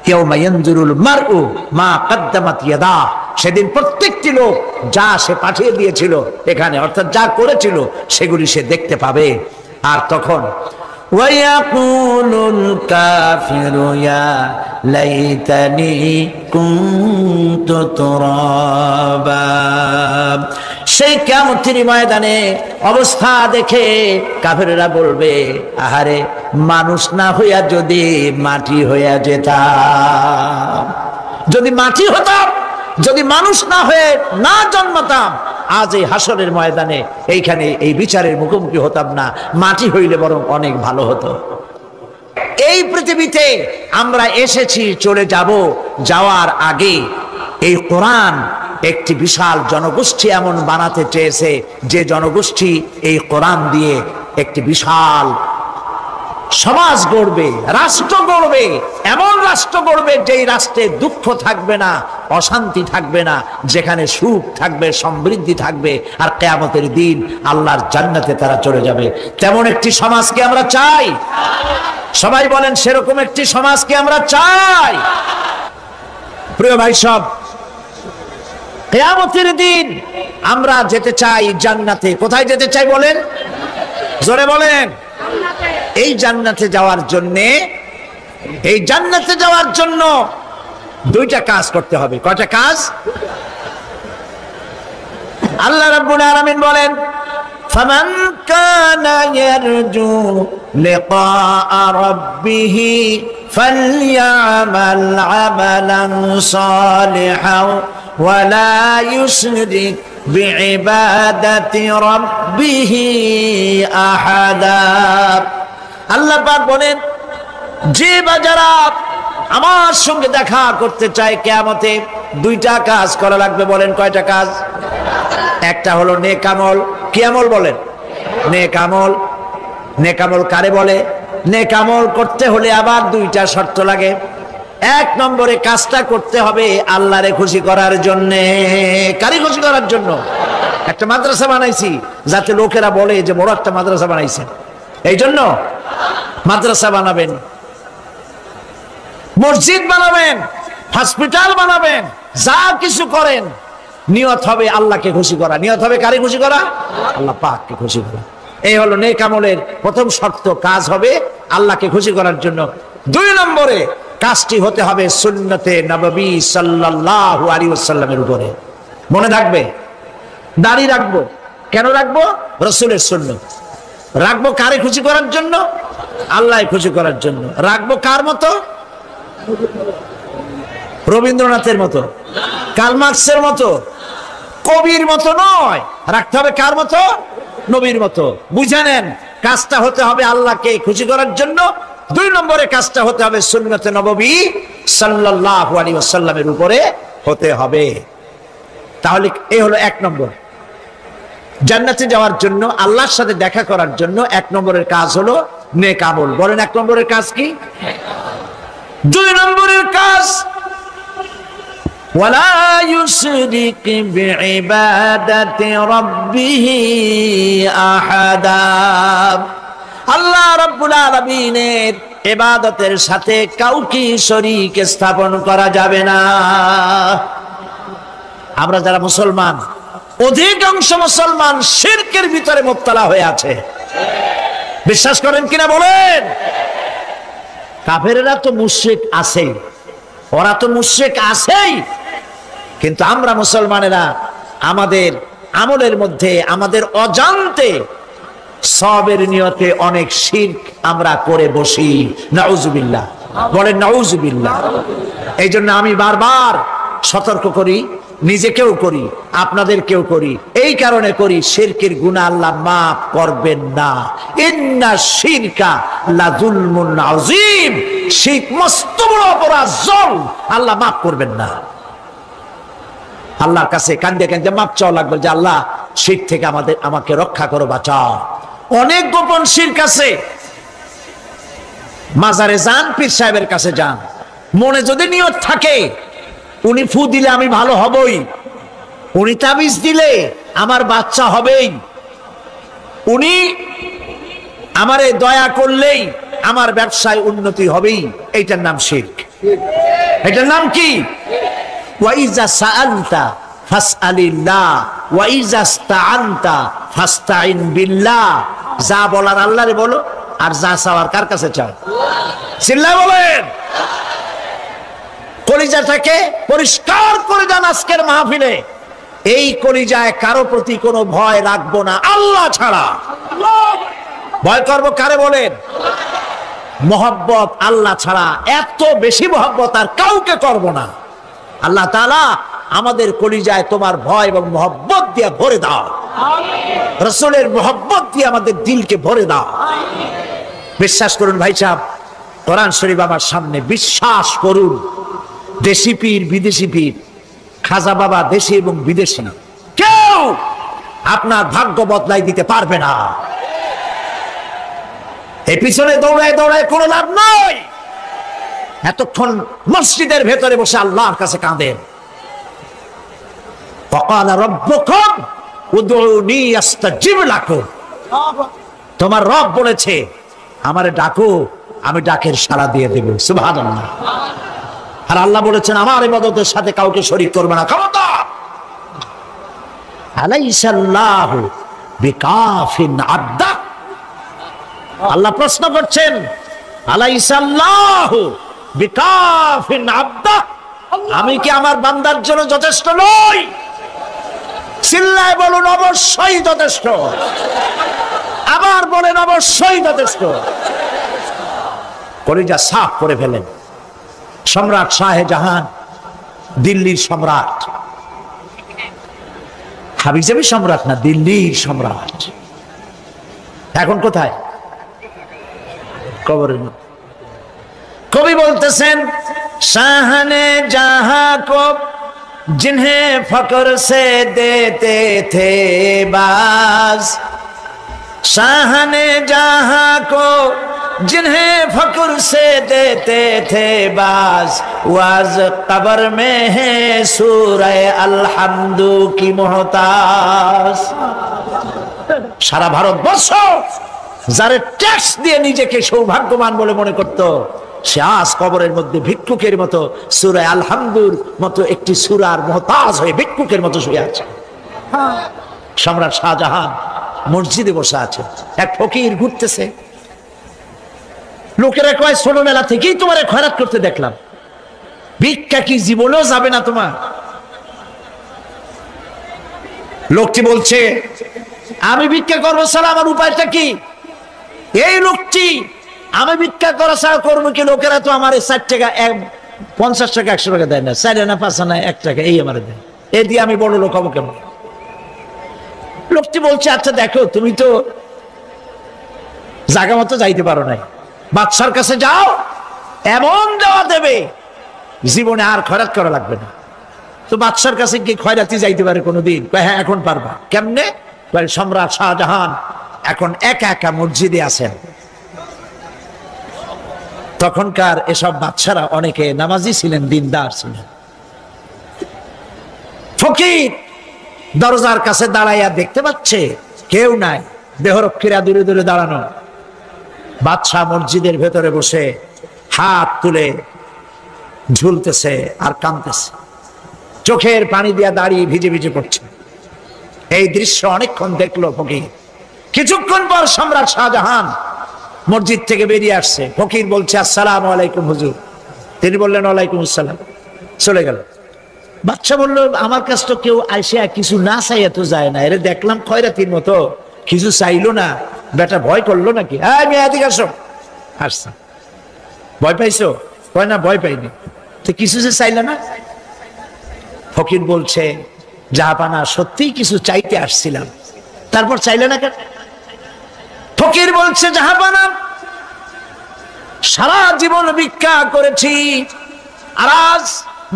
ইয়াউমা ইয়ানজুরুল মার'উ মা কদ্দামাত ইয়াদা, সেদিন প্রত্যেকটি লোক যা সে পাঠিয়ে দিয়েছিল এখানে, অর্থাৎ যা করেছিল সেগুলি সে দেখতে পাবে। আর তখন ওয়ায়াকুলুল কাফিরু ইয়া লাইতানি কুনতু তুরাবা। সেই কিয়ামতের ময়দানে অবস্থা দেখে কাফেররা বলবে, আহারে মানুষ না হইয়া যদি মাটি হইয়া যেতাম, যদি মাটি হতাম, যদি মানুষ না হয়ে না জন্মতাম, আজ এই হাসরের ময়দানে এইখানে এই বিচারের মুখোমুখি হতাম না, মাটি হইলে বরং অনেক ভালো হতো। এই পৃথিবীতে আমরা এসেছি, চলে যাব, যাওয়ার আগে এই কোরআন একটি বিশাল জনগোষ্ঠী এমন বানাতে চেয়েছে যে জনগোষ্ঠী এই কোরআন দিয়ে একটি বিশাল সমাজ গড়বে, রাষ্ট্র গড়বে, এমন রাষ্ট্র গড়বে যেই রাষ্ট্রে দুঃখ থাকবে না, অশান্তি থাকবে না, যেখানে সুখ থাকবে, সমৃদ্ধি থাকবে, আর কিয়ামতের দিন আল্লাহর জান্নাতে তারা চলে যাবে। তেমন একটি সমাজকে আমরা চাই। সবাই বলেন সেরকম একটি সমাজকে আমরা চাই। প্রিয় ভাই সব, কিয়ামতের দিন আমরা যেতে চাই জান্নাতে। কোথায় যেতে চাই বলেন? জোরে বলেন। এই জান্নাতে যাওয়ার জন্য দুইটা কাজ করতে হবে। কয়টা কাজ? আল্লাহ রাব্বুল আলামিন বলেন, ফামান কানা ইয়ারজু লিকাআ রাব্বিহি ফালইআমাল আমালান সালিহান ওয়া লা ইউশরিক বিইবাদাতি রাব্বিহি আহাদা। আল্লাহ পাক বলেন, যে বাজারা আমার সঙ্গে দেখা করতে চায় কিয়ামতে, দুইটা কাজ করা লাগবে। বলেন কয়টা কাজ? একটা হলো নেক আমল। কি আমল বলেন? নেক আমল। নেক আমল কারে বলে? নেক আমল করতে হলে আবার দুইটা শর্ত লাগে। এক নম্বরে কাজটা করতে হবে আল্লাহরে খুশি করার জন্য। কারে খুশি করার জন্য? একটা মাদ্রাসা বানাইছি যাতে লোকেরা বলে যে বড় একটা মাদ্রাসা বানাইছে, এই জন্য মাদ্রাসা বানাবেন, মসজিদ বানাবেন, হসপিটাল বানাবেন, যা কিছু করেন নিয়ত হবে আল্লাহকে খুশি করা। নিয়ত হবে কারে খুশি করা? আল্লাহ পাককে খুশি করা। এই হলো নেক আমলের প্রথম শর্ত। কাজ হবে আল্লাহকে খুশি করার জন্য। দুই নম্বরে কাজটি হতে হবে সুন্নতে নববী সাল্লাল্লাহু আলাইহি ওয়াসাল্লামের উপরে। মনে থাকবে, দাড়ি রাখবো, কেন রাখবো? রাসূলের সুন্নাত। রাখবো কারে খুশি করার জন্য? আল্লাহ খুশি করার জন্য। রাখবো কার মতো? রবীন্দ্রনাথের মতো, কার্ল মার্কসের মতো, কবির মতো নয়। রাখতে হবে কার মতো? নবীর মতো। বুঝে নেন, কাজটা হতে হবে আল্লাহকে খুশি করার জন্য। 2 নম্বরে কাজটা হতে হবে সুন্নতে নববী সাল্লাল্লাহু আলাইহি ওয়াসাল্লামের উপরে হতে হবে। তাহলে এই হলো 1 নম্বর। জান্নাতে যাওয়ার জন্য, আল্লাহর সাথে দেখা করার জন্য 1 নম্বরের কাজ হলো নেক আমল। বলেন 1 নম্বরের কাজ কি? 2 নম্বরের কাজ ওয়ালা ইউশরিক বিইবাদাতি রাব্বিহি আহাদা। আল্লাহ রাব্বুল আলামিনের ইবাদতের সাথে কাউকে শরীক স্থাপন করা যাবে না। আমরা যারা মুসলমান, অধিকাংশ মুসলমান শিরকের ভিতরে মুবতালা হয়ে আছে। বিশ্বাস করেন কিনা বলেন? কাফেরেরা তো মুশরিক আছে, ওরা তো মুশরিক আছেই, কিন্তু আমরা মুসলমানেরা আমাদের আমলের মধ্যে, আমাদের অজান্তে সবের নিয়তে অনেক শিরক আমরা করে বসি। নাউজুবিল্লাহ, বলেন নাউজুবিল্লাহ। এই জন্য আমি বারবার সতর্ক করি, নিজেকেও করি, আপনাদেরকেও করি। এই কারণে করি, শিরকের গুনাহ আল্লাহ মাফ করবেন না। ইন্না শিরকা লাযুলমুন আযীম। শিরক মস্ত বড় অপরাধ, জল, আল্লাহ মাফ করবেন না। আল্লাহর কাছে কান্দে কান্দে মাপ চাওয়া লাগবে যে আল্লাহ শিরক থেকে আমাকে রক্ষা করো, বাঁচাও। অনেক গোপন শিরক আছে। মাজারে যান, পীর সাহেবের কাছে যান, মনে যদি নিয়ত থাকে উনি ফু দিলে আমি ভালো হবই, উনি তাবিজ দিলে আমার বাচ্চা হবেই, উনি আমারে দয়া করলেই আমার ব্যবসায় উন্নতি হবেই, এইটার নাম শিরক। এটার নাম কি? ওয়া ইযা সাআলতা ফাসআলিল্লাহ ওয়া ইযা ইসতাআনতা ফাসতাইন বিল্লাহ। যা বলার আল্লাহরে বলো, আর যা চাওয়ার কার কাছে চাও? চিল্লায় বলেন। কলিজাটাকে পরিষ্কার করে যান আজকের মাহফিলে। এই কলিজায় কারো প্রতি কোনো ভয় রাখবো না আল্লাহ ছাড়া। ভয় করবো কারে বলেন? মহব্বত আল্লাহ ছাড়া, এত বেশি মহব্বত আর কাউকে করব না। আল্লাহ তাআলা আমাদের কলিজায় তোমার ভয় এবং মহব্বত দিয়ে ভরে দাও। রাসূলের মহব্বত দিয়ে আমাদের দিলকে ভরে দাও। বিশ্বাস করুন ভাই সাহেব, কোরআন শরীফ আমার সামনে, বিশ্বাস করুন, দেশি পীর, বিদেশি পীর, খাজা বাবা দেশি এবং বিদেশি, কেউ আপনার ভাগ্য বদলাই দিতে পারবে না। এই পিছনে দৌড়ায় দৌড়ায় কোনো লাভ নয়। এতক্ষণ মসজিদের ভেতরে বসে আল্লাহর কাছে কাঁদেন। ওয়াকালা রাব্বুকুম উদউনি আস্তাজিব লাকুম। তোমার রব বলেছে আমারে ডাকো, আমি ডাকের সাড়া দিয়ে দেব। সুবহানাল্লাহ। আর আল্লাহ বলেছেন আমার ইবাদতের সাথে কাউকে শরীক করবে না। খবরদার। আলাইসাল্লাহু বিকাফিন আবদা। আল্লাহ প্রশ্ন করছেন, আলাইসাল্লাহু বিকাফিন আবদা, আমি কি আমার বান্দার জন্য যথেষ্ট নই? চিল্লায় বলুন অবশ্যই যথেষ্ট। আবার বলেন অবশ্যই যথেষ্ট। কলিজা সাফ করে ফেলেন। সম্রাট শাহজাহান, দিল্লির সম্রাট, হাবিজাবি সম্রাট না, দিল্লির সম্রাট। এখন কোথায়? কবরের মধ্যে। কবি বলতেছেন, শাহনে জাহাं को जिन्हें फक्र से देते थे बाज, शाहने जहां को जिन्हें फक्र से देते थे बाज, वाज कब्र में है सूरह अलहम्दु की मोहताज। সারা ভারতবর্ষ যারা ট্যাক্স দিয়ে নিজেকে সৌভাগ্যবান বলে মনে করত, সে আজ কবরের মধ্যে ভিক্ষুকের মতো সূরা আলহামদুর মতো একটি সূরার মুহতাজ হয়ে ভিক্ষুকের মতো শুয়ে আছে। সম্রাট শাহজাহান মসজিদে বসে আছে, এক ফকির ঘুরতেছে। লোকেরা কয় ছোটবেলা থেকেই তোমার খয়রাত করতে দেখলাম, ভিক্ষা কি জীবনেও যাবে না তোমার? লোকটি বলছে, আমি ভিক্ষা করবো ছাড়া আমার উপায়টা কি? এই লোকটি আমি ভিক্ষা করা ছাড়া করবো কি? লোকেরা তো আমার 60 টাকা 50 টাকা 100 টাকা দেয় না, 4 আনা 5 আনা 1 টাকা এই আমার দেয়, এ দিয়ে আমি বড় লোক হবো কেমন? লোকটি বলছে আচ্ছা দেখো, তুমি তো জায়গা মতো যাইতে পারো নাই, বাদশার কাছে যাও, এমন দেওয়া দেবে জীবনে আর খয়রাত করা লাগবে না। তো বাদশার কাছে কি খয়রাতি যাইতে পারে কোনোদিন? হ্যাঁ এখন পারবা। কেমনে? সম্রাট শাহজাহান এখন একা একা মসজিদে আছেন। তখনকার এসব বাদশারা অনেকে নামাজি ছিলেন, দিনদার ছিলেন। ফকির দরজার কাছে দাঁড়াইয়া দেখতে পাচ্ছে কেউ নাই, দেহরক্ষীরা দূরে দূরে দাঁড়ানো। বাদশাহ মসজিদের ভেতরে বসে হাত তুলে ঝুলতেছে আর কাঁদতেছে, চোখের পানি দিয়া দাঁড়িয়ে ভিজে ভিজে পড়ছে। এই দৃশ্য অনেকক্ষণ দেখলো ফকির। কিছুক্ষণ পর সম্রাট শাহজাহান মসজিদ থেকে বেরিয়ে আসছে। ফকির বলছে আসসালামু আলাইকুম হুজুর। তিনি বললেন ওয়ালাইকুম আসসালাম, চলে গেল। বাদশা বলল আমার কাছে তো কেউ আইসা কিছু না চাই এত যায় না, এর দেখলাম খয়রাতির মতো কিছু চাইলো না, বেটা ভয় করলো নাকি? হ্যাঁ আমি এদিকে আসো। আসছে, ভয় পাইছো? কয় না ভয় পাইনি। তো কিছু যে চাইলে না? ফকির বলছে জাহাপানা সত্যিই কিছু চাইতে আসছিলাম। তারপর চাইলে না কেন? ফকির বলছে জাহাপানা সারা জীবন ভিক্ষা করেছি, আর আজ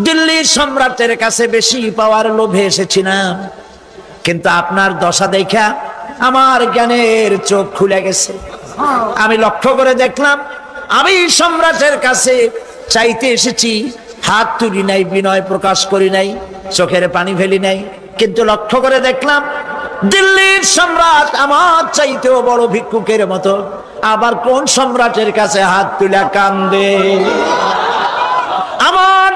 দিল্লির সম্রাটের কাছে বেশি পাওয়ার লোভে এসেছিলাম, কিন্তু আপনার দশা দেখা আমার জ্ঞানের চোখ খুলে গেছে। আমি লক্ষ্য করে দেখলাম আমি সম্রাটের কাছে চাইতে এসেছি, হাত তুলি নাই, বিনয় প্রকাশ করি নাই, চোখের পানি ফেলি নাই, কিন্তু লক্ষ্য করে দেখলাম দিল্লির সম্রাট আমার চাইতেও বড় ভিক্ষুকের মতো। আবার কোন সম্রাটের কাছে হাত তুলে কান্দে? আমার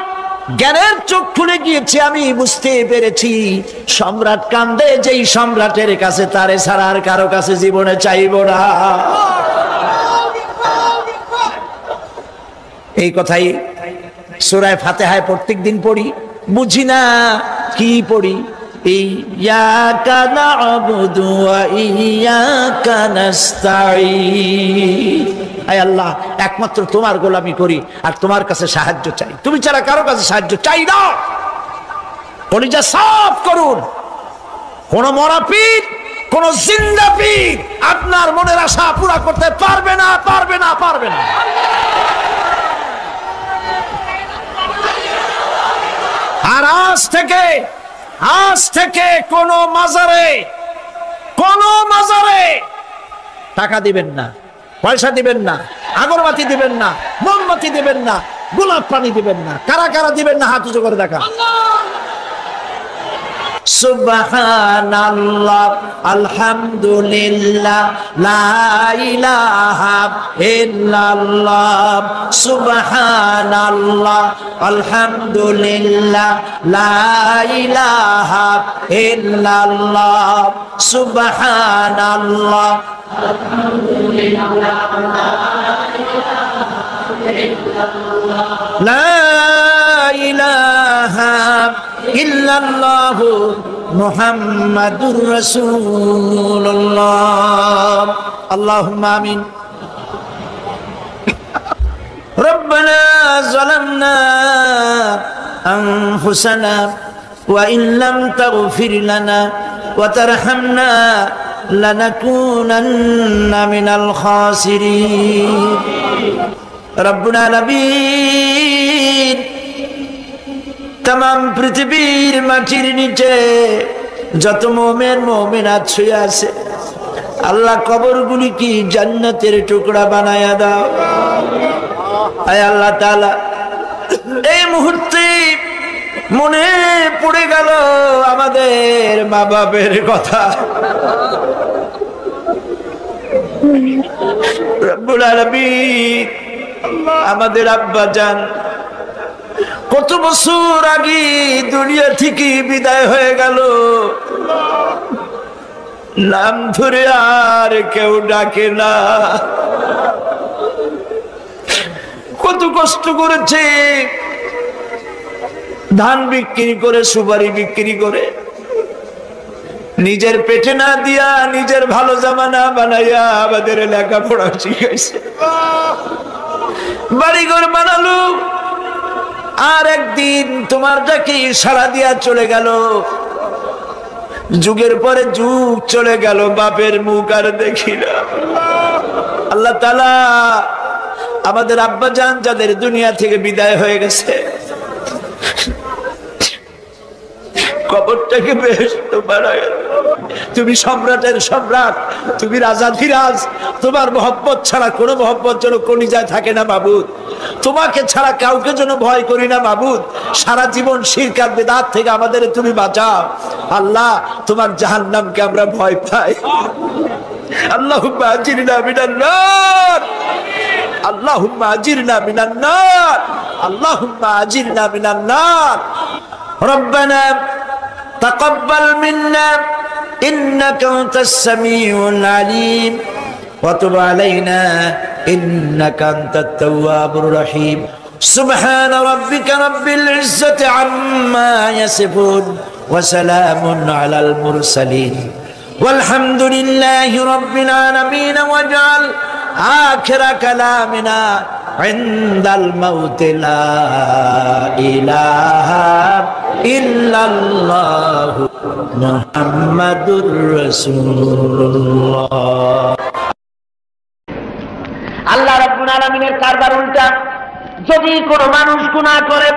জ্ঞানের চোখ খুলে গিয়েছে, আমি বুঝতে পেরেছি সম্রাট কান্দে যেই সম্রাটের কাছে, তারে ছাড়া আর কারো কাছে জীবনে চাইব না। এই কথাই সূরা ফাতিহায় প্রত্যেক দিন পড়ি, বুঝি না কি পড়ি। ইয়াকা না'বুদু ওয়া ইয়াকা নাস্তাঈন। আয় আল্লাহ, একমাত্র তোমার গোলামি করি আর তোমার কাছে সাহায্য চাই, তুমি ছাড়া কারো কাছে সাহায্য চাই না। কলিজা সাফ করুন। কোন মরা পীর, কোন জিন্দা পীর আপনার মনের আশা পুরা করতে পারবে না, পারবে না, পারবে না। আর আজ থেকে কোন মাজারে টাকা দিবেন না, পয়সা দিবেন না, আগরবাতি দিবেন না, মোমবাতি দিবেন না, গোলাপ পানি দিবেন না। কারা কারা দিবেন না হাত উঁচু করে দেখা। সুবহানাল্লাহ, আলহামদুলিল্লাহ, লা ইলাহা ইল্লাল্লাহ। সুবহানাল্লাহ, আলহামদুলিল্লাহ, লা ইলাহা ইল্লাল্লাহ। সুবহানাল্লাহ, আলহামদুলিল্লাহ, লা ইলাহা ইল্লাল্লাহু মুহাম্মাদুর রাসূলুল্লাহ। আল্লাহুম্মা আমিন। রব্বানা যালামনা আনফুসানা ওয়া ইন লাম তাগফির লানা ওয়া তারহামনা লানাকুনান্না মিনাল খাসিরিন। রব্বুল আলামিন, তাম পৃথিবীর মাটির নিচে যত মুমিন মুমিনাত শুয়ে আছে, আল্লাহ কবরগুলি কি জান্নাতের টুকরা বানায়া দাও। আয় আল্লাহ তাআলা, এই মুহূর্তে মনে পড়ে গেল আমাদের মা বাপের কথা। রব্বুল আলামিন, আমাদের আব্বা জান কত বছর আগে দুনিয়া থেকে বিদায় হয়ে গেল, নাম ধরে আর কেউ ডাকে না। কত কষ্ট করেছে, ধান বিক্রি করে, সুপারি বিক্রি করে নিজের পেটে না দিয়া নিজের ভালো জামা না বানাইয়া আমাদের লেখাপড়া শিখাইছে, বাড়িঘর বানালো, আর একদিন তোমার ডাকে সাড়া দিয়া চলে গেল। যুগের পরে যুগ চলে গেল, বাপের মুখ আর দেখি না। আল্লাহ তাআলা আমাদের আব্বাজান যাদের দুনিয়া থেকে বিদায় হয়ে গেছে, কবরটাকে বেহেশত বানায়। তুমি সম্রাটের সম্রাট, তুমি রাজাধিরাজ, তোমার মহব্বত ছাড়া কোনো মহব্বত যেন কলিজায় থাকে না মাবুদ। তোমাকে ছাড়া কাউকে যেন ভয় করি না মাবুদ। সারা জীবন শিরক আর বিদআত থেকে আমাদের তুমি বাঁচাও আল্লাহ। তোমার জাহান্নামকে আমরা ভয় পাই। আল্লাহুম্মা আজিরনা মিনান নার, আল্লাহুম্মা আজিরনা মিনান নার, আল্লাহুম্মা আজিরনা মিনান নার। রব্বানা তাকাব্বাল মিন্না ইন্নাকা আনতাস সামিউল আলিম ওয়া তুব আলাইনা ইন্নাকা আনতাত তাওয়াবুর রহিম। সুবহান রাব্বিকা রাব্বিল ইজ্জাতি আম্মা ইয়াসিফুন ওয়া সালামুন আলাল মুরসালিন ওয়ালহামদুলিল্লাহি রাব্বিল আলামিন। ওয়াজআল আখিরা কালামিনা ইনদাল মাউত লা ইলাহা ইল্লাল্লাহ মুহাম্মাদুর রাসূলুল্লাহ। আল্লাহ রাব্বুল আলামিনের কারবার উল্টা। যদি কোনো মানুষ গুনাহ করে,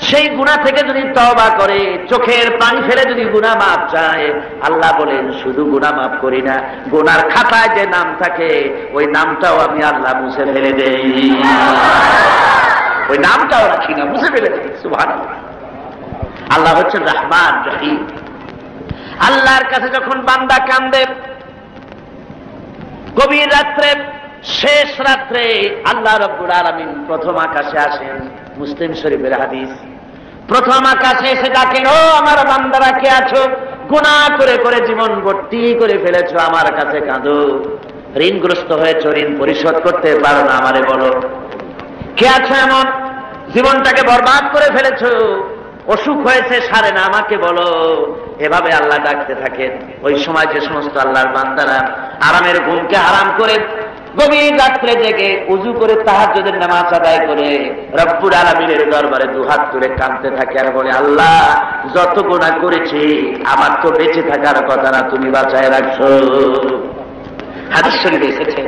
সেই গুনাহ থেকে যদি তওবা করে, চোখের পানি ফেলে যদি গুনাহ মাফ চায়, আল্লাহ বলেন শুধু গুনাহ মাফ করি না, গুনার খাতায় যে নাম থাকে ওই নামটাও আমি আল্লাহ মুছে ফেলে দেই। ওই নামটাও রাখি না, মুছে ফেলে দেই। সুবহানাল্লাহ। আল্লাহ হচ্ছেন রহমান রহিম। আল্লাহর কাছে যখন বান্দা কান্দে, গভীর রাত্রে, শেষ রাত্রে আল্লাহ রাব্বুল আলামিন প্রথম আকাশে আসেন। মুসলিম শরীফের হাদিস। প্রথম আকাশে এসে ডাকেন, ও আমার বান্দারা কে আছো? গুনাহ করে করে জীবন ভর্তি করে ফেলেছো, আমার কাছে কাঁদো। ঋণগ্রস্ত হয়েছো, ঋণ পরিশোধ করতে পারো না, আমারে বলো। কে আছো এমন জীবনটাকে বরবাদ করে ফেলেছো, অসুখ হয়েছে সারে না, আমাকে বলো। এভাবে আল্লাহ ডাকতে থাকেন। ওই সময় যে সমস্ত আল্লাহর বান্দারা আরামের ঘুমকে হারাম করে গভীর রাত্রে জেগে উযু করে তাহাজ্জুদের নামাজ আদায় করে রব্বুল আলামিনের দরবারে দুহাত তুলে কাঁদতে থাকে আর বলে, আল্লাহ যত গুনাহ করেছি আমার তো বেঁচে থাকার কথা না, তুমি বাঁচায় রাখছো। হাদিস শরীফে এসেছে,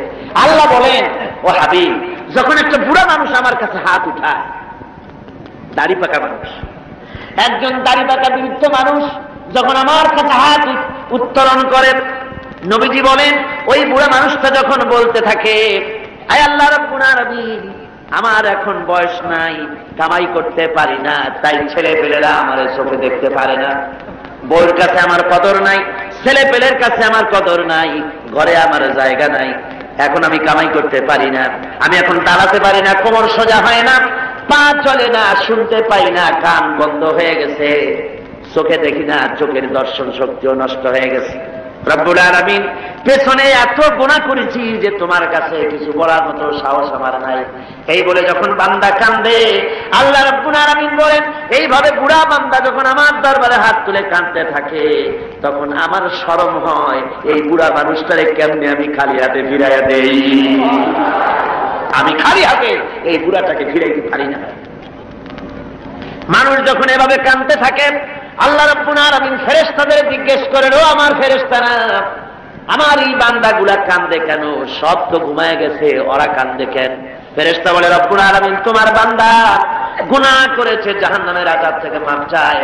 আল্লাহ বলেন, ও হাবিব, যখন একটা বুড়া মানুষ আমার কাছে হাত উঠায়, দাড়ি পাকা মানুষ, একজন দাড়ি পাকা বৃদ্ধ মানুষ যখন আমার কাছে হাত উত্তোলন করে, নবীজি বলেন ওই বুড়া মানুষটা যখন বলতে থাকে, আয় আল্লাহ রাব্বুল আলামিন, আমার এখন বয়স নাই, কামাই করতে পারি না, তাই ছেলে পেলেরা আমার চোখে দেখতে পারে না, বউর কাছে আমার কদর নাই, ছেলে পেলের কাছে আমার কদর নাই, ঘরে আমার জায়গা নাই, এখন আমি কামাই করতে পারি না, আমি এখন দাঁড়াতে পারি না, কোমর সোজা হয় না, পা চলে না, শুনতে পাই না, কান বন্ধ হয়ে গেছে, চোখে দেখি না, চোখের দর্শন শক্তিও নষ্ট হয়ে গেছে। রব্বুল আলামিন, পেছনে এত গুনাহ করেছি যে তোমার কাছে কিছু বলার মতো সাহস আমার নাই। এই বলে যখন বান্দা কান্দে, আল্লাহ রব্বুল আলামিন বলেন, এইভাবে বুড়া বান্দা যখন আমার দরবারে হাত তুলে কাঁদতে থাকে, তখন আমার শরম হয়, এই বুড়া মানুষটারে কেমনে আমি খালি হাতে ফিরাইয়া দেই। আমি খালি হাতে এই বুড়াটাকে ফিরাইতে পারি না। মানুষ যখন এভাবে কাঁদতে থাকে, আল্লাহ রাব্বুল আলামিন ফেরেশতাদের জিজ্ঞেস করেন, ও আমার ফেরেশতারা, আমার এই বান্দাগুলা কান্দে কেন? সব তো ঘুমায় গেছে, ওরা কান্দে কেন? ফেরেশতা বলে, রব্বুল আলামিন, তোমার বান্দা গুনাহ করেছে, জাহান্নামের আযাব থেকে মাফ চায়।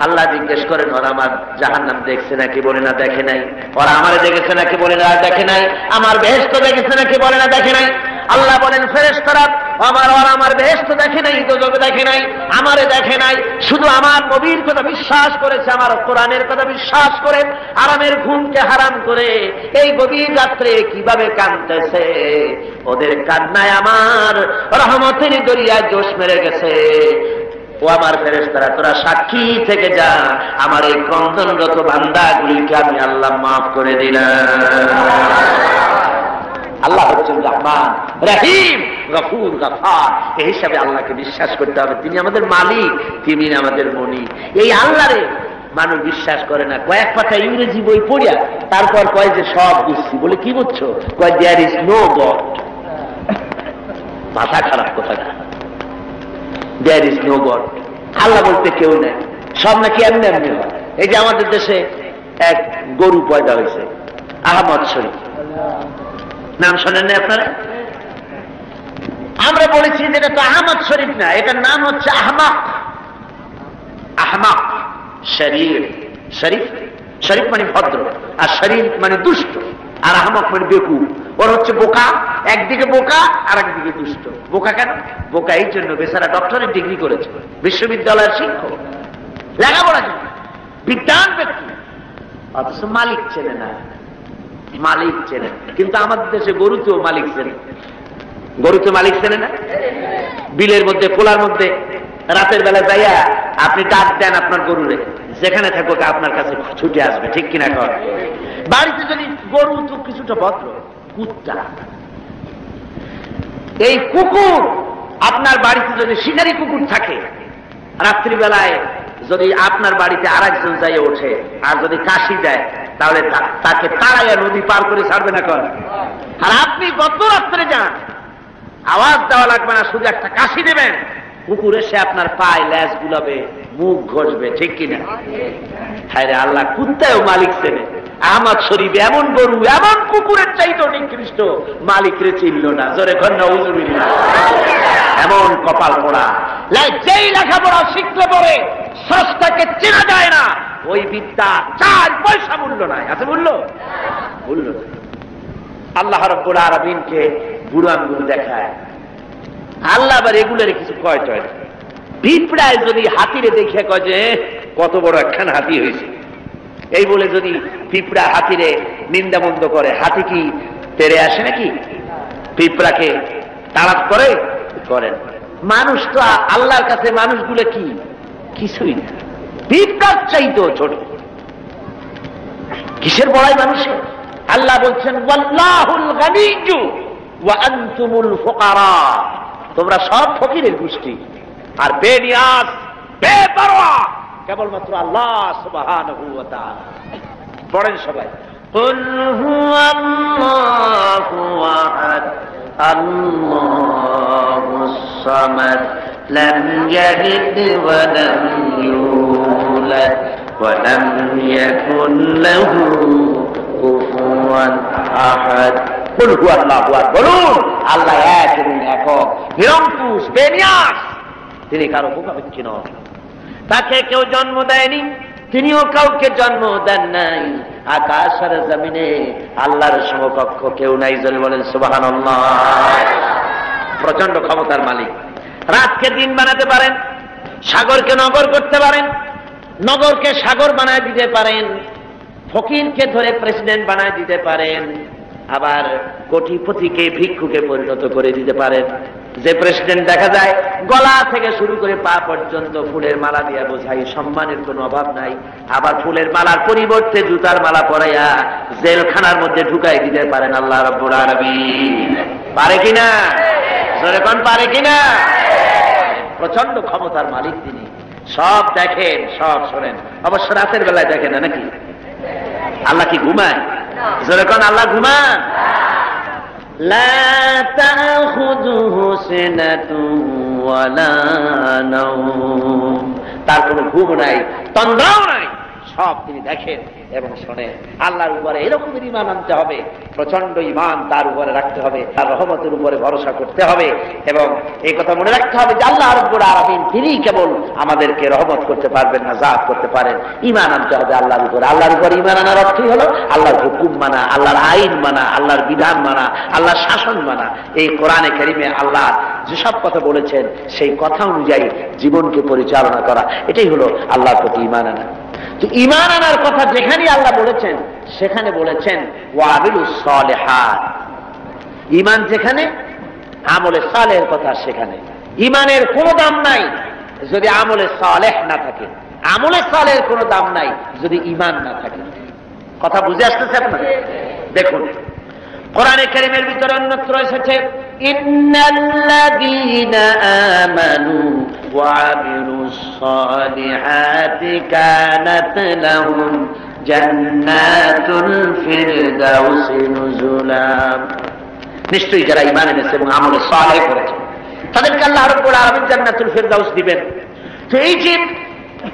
আল্লাহ জিজ্ঞেস করেন, ওরা আমার জাহান্নাম দেখছে নাকি? বলে না, দেখে নাই। ওরা আমারে দেখেছে নাকি? বলে না, দেখে নাই। আমার বেহেশত দেখেছে নাকি? বলে না, দেখে নাই। আল্লাহ বলেন, ফেরেশতারা ওরা আমার বেহেশত দেখে নাই, দোজখ দেখে নাই, আমারে দেখে নাই, শুধু আমার নবীর কথা বিশ্বাস করেছে, আমার কোরআনের কথা বিশ্বাস করে আরামের ঘুমকে হারাম করে এই গভীর রাত্রে কিভাবে কাঁদতেছে, ওদের কান্নায় আমার রহমতের দরিয়ায় জোশ মেরে গেছে। ও আমার ফেরেশতারা, তোরা সাক্ষী থেকে যা, আমার এই ক্রন্দনরত বান্দাগুলিকে আমি আল্লাহ মাফ করে দিলাম। আল্লাহ হচ্ছেন রহমান রহিম গফুর গফার। এই হিসাবে আল্লাহকে বিশ্বাস করতে হবে, তিনি আমাদের মালিক, তিনি আমাদের মনি। এই আল্লাহরে মানুষ বিশ্বাস করে না। কয়েক পাতা ইংরেজি বই পড়িয়া তারপর কয় যে সব বুঝছি। বলে কি বুঝছো? কয় দেয়ার ইজ নো গড। মাথা খারাপ কথা না, দেয়ার ইজ নো গড, আল্লাহ বলতে কেউ নেই, সব নাকি এমনি এমনি হয়। এই যে আমাদের দেশে এক গরু পয়দা হয়েছে, আহমদ শরীফ, নাম শোনেন না আপনারা? আমরা বলেছি যে এটা তো আহমদ শরীফ না, এটার নাম হচ্ছে আহমাক। আহমাক শরীফ, শরীফ শরীফ মানে ভদ্র, আর শরীফ মানে দুষ্ট, আর আহমক মানে বেকুব। ওর হচ্ছে বোকা, একদিকে বোকা আর একদিকে দুষ্ট। বোকা কেন? বোকা এই জন্য বেচারা ডক্টরের ডিগ্রি করেছে, বিশ্ববিদ্যালয়ের শিক্ষক, লেখাপড়া করে, বিজ্ঞান ব্যক্তি, অথচ মালিক চেনে না। মালিক চেনে, কিন্তু আমাদের দেশে গরুতেও মালিক চেনে। গরুতে মালিক চেনে না। বিলের মধ্যে, কোলার মধ্যে রাতের বেলা যাইয়া আপনি ডাক দেন আপনার গরুরে, যেখানে থাকুক আপনার কাছে ছুটে আসবে, ঠিক কিনা কর? বাড়িতে যদি গরু তো কিছুটা ভদ্র, কুত্তা, এই কুকুর আপনার বাড়িতে যদি শিকারী কুকুর থাকে, রাত্রিবেলায় যদি আপনার বাড়িতে আরেকজন যাইয়ে ওঠে আর যদি কাশি দেয়, তাহলে তাকে তাড়াইয়া নদী পার করে ছাড়বে না কর? আর আপনি গত রাত্রে যান, আওয়াজ দেওয়া লাগবে না, শুধু একটা কাশি দেবেন, কুকুর এসে আপনার পায়ে ল্যাজ গুলাবে, মুখ ঘষবে, ঠিক কিনা? হ্যাঁ রে আল্লাহ, কুত্তায়ও মালিক চেনে। আহমদ শরীফ এমন গরু, এমন কুকুরের চাইতো নিকৃষ্ট, মালিকরে চিনল না। জোরে কন্যা উজুবিল্লাহ। এমন কপাল পোড়া। যেই লেখাপড়া শিখলে পরে স্রষ্টাকে চেনা যায় না, ওই বিদ্যা 4 পয়সা মূল্য নাই। আছে মূল্য? মূল্য নাই। আল্লাহ রাব্বুল আলামিনকে বুড়ো আঙ্গুল দেখায়, আল্লাহ আবার এগুলোর কিছু কয় টয় না। পিঁপড়ায় যদি হাতিরে দেখে কয় যে কত বড় একখান হাতি হয়েছে, এই বলে যদি পিঁপড়া হাতিরে নিন্দামন্দ করে, হাতি কি তেরে আসে নাকি? পিঁপড়াকে তাড়াত করে? করেন। মানুষ তো আল্লাহর কাছে মানুষগুলো কি? কিছুই না, পিঁপড়ার চাইতো ছোট। কিসের বড়াই মানুষের? আল্লাহ বলছেন ওয়াল্লাহুল গানিয়্যু ওয়া আনতুমুল ফুকারা, তোমরা সব ফকিরের গোষ্ঠী আর বেনিয়াজ, বেপরোয়া কেবলমাত্র আল্লাহ সুবহানাহু ওয়া তাআলা। পড়েন সবাই, কুল হুয়াল্লাহু আহাদ আল্লাহুস সামাদ লাম ইয়ালিদ ওয়া লাম ইউলাদ ওয়া লাম ইয়াকুল লাহু কুফুয়ান আহাদ। কুল হুয়াল্লাহু আহাদ, বলুন আল্লাহ এক এবং একক, নিরঙ্কুশ, বেনিয়াজ, তিনি কারো মুখাপেক্ষী নন। তাকে কেউ জন্ম দেয়নি, তিনিও কাউকে জন্ম দেন নাই। আকাশ আর জমিনে আল্লাহর সমকক্ষ কেউ নাই। জোরে বলেন সুবহানাল্লাহ। প্রচন্ড ক্ষমতার মালিক। রাতকে দিন বানাতে পারেন, সাগরকে নগর করতে পারেন, নগরকে সাগর বানায় দিতে পারেন, ফকিরকে ধরে প্রেসিডেন্ট বানায় দিতে পারেন, আবার কোটিপতিকে ভিক্ষুকে পরিণত করে দিতে পারেন। যে প্রেসিডেন্ট দেখা যায় গলা থেকে শুরু করে পা পর্যন্ত ফুলের মালা দিয়ে বোঝাই, সম্মানের কোনো অভাব নাই। আবার ফুলের মালার পরিবর্তে জুতার মালা পরাইয়া জেলখানার মধ্যে ঢুকাই দিতে পারেন আল্লাহ রাব্বুল আলামিন। পারে কিনা? জোরে কোন পারে কিনা? প্রচন্ড ক্ষমতার মালিক তিনি। সব দেখেন, সব শোনেন। অবশ্য রাতের বেলায় দেখেন না নাকি? আল্লাহ কি ঘুমায়? জোরে কোন আল্লাহ ঘুমান? লা তাখুযুহু সিনাতুন ওয়ালা নাওম, তার কোনো ঘুম নাই, তন্দ্রাও নাই, সব তিনি দেখেন এবং শোনেন। আল্লাহর উপরে এরকমের ঈমান আনতে হবে, প্রচন্ড ঈমান তার উপরে রাখতে হবে, তার রহমতের উপরে ভরসা করতে হবে এবং এই কথা মনে রাখতে হবে যে আল্লাহ রাব্বুল আলামিন তিনি কেবল আমাদেরকে রহমত করতে পারবেন না, জাত করতে পারেন। ঈমান আনতে হবে আল্লাহর উপরে। আল্লাহর উপর ঈমান আনার অর্থই হলো আল্লাহর হুকুম মানা, আল্লাহর আইন মানা, আল্লাহর বিধান মানা, আল্লাহর শাসন মানা। এই কোরআনে কারিমে আল্লাহ যেসব কথা বলেছেন সেই কথা অনুযায়ী জীবনকে পরিচালনা করা, এটাই হলো আল্লাহর প্রতি ঈমান আনা। তো ঈমান আনার কথা যেখানে আল্লাহ বলেছেন সেখানে বলেছেন ওয়াবিলুস সালিহাত। ঈমান যেখানে, আমলে সালেহের কথা সেখানে। ঈমানের কোনো দাম নাই যদি আমলে সালেহ না থাকে, আমলে সালেহের কোনো দাম নাই যদি ঈমান না থাকে। কথা বুঝে আসতেছে আপনার? দেখুন কোরআনে কারীমের ভিতরে অন্যত্র এসেছে ইন্নাল্লাযীনা আমানু ওয়া আমিলুস সালিহাতি কানাত লাহুম জান্নাতুল ফিরদাউসি নুজুলা। নিশ্চয়ই যারা ঈমান এনেছে এবং আমল সালেহ করেছে তাদেরকে আল্লাহ রাব্বুল আলামিন জান্নাতুল ফিরদাউস দিবেন। তো এই যে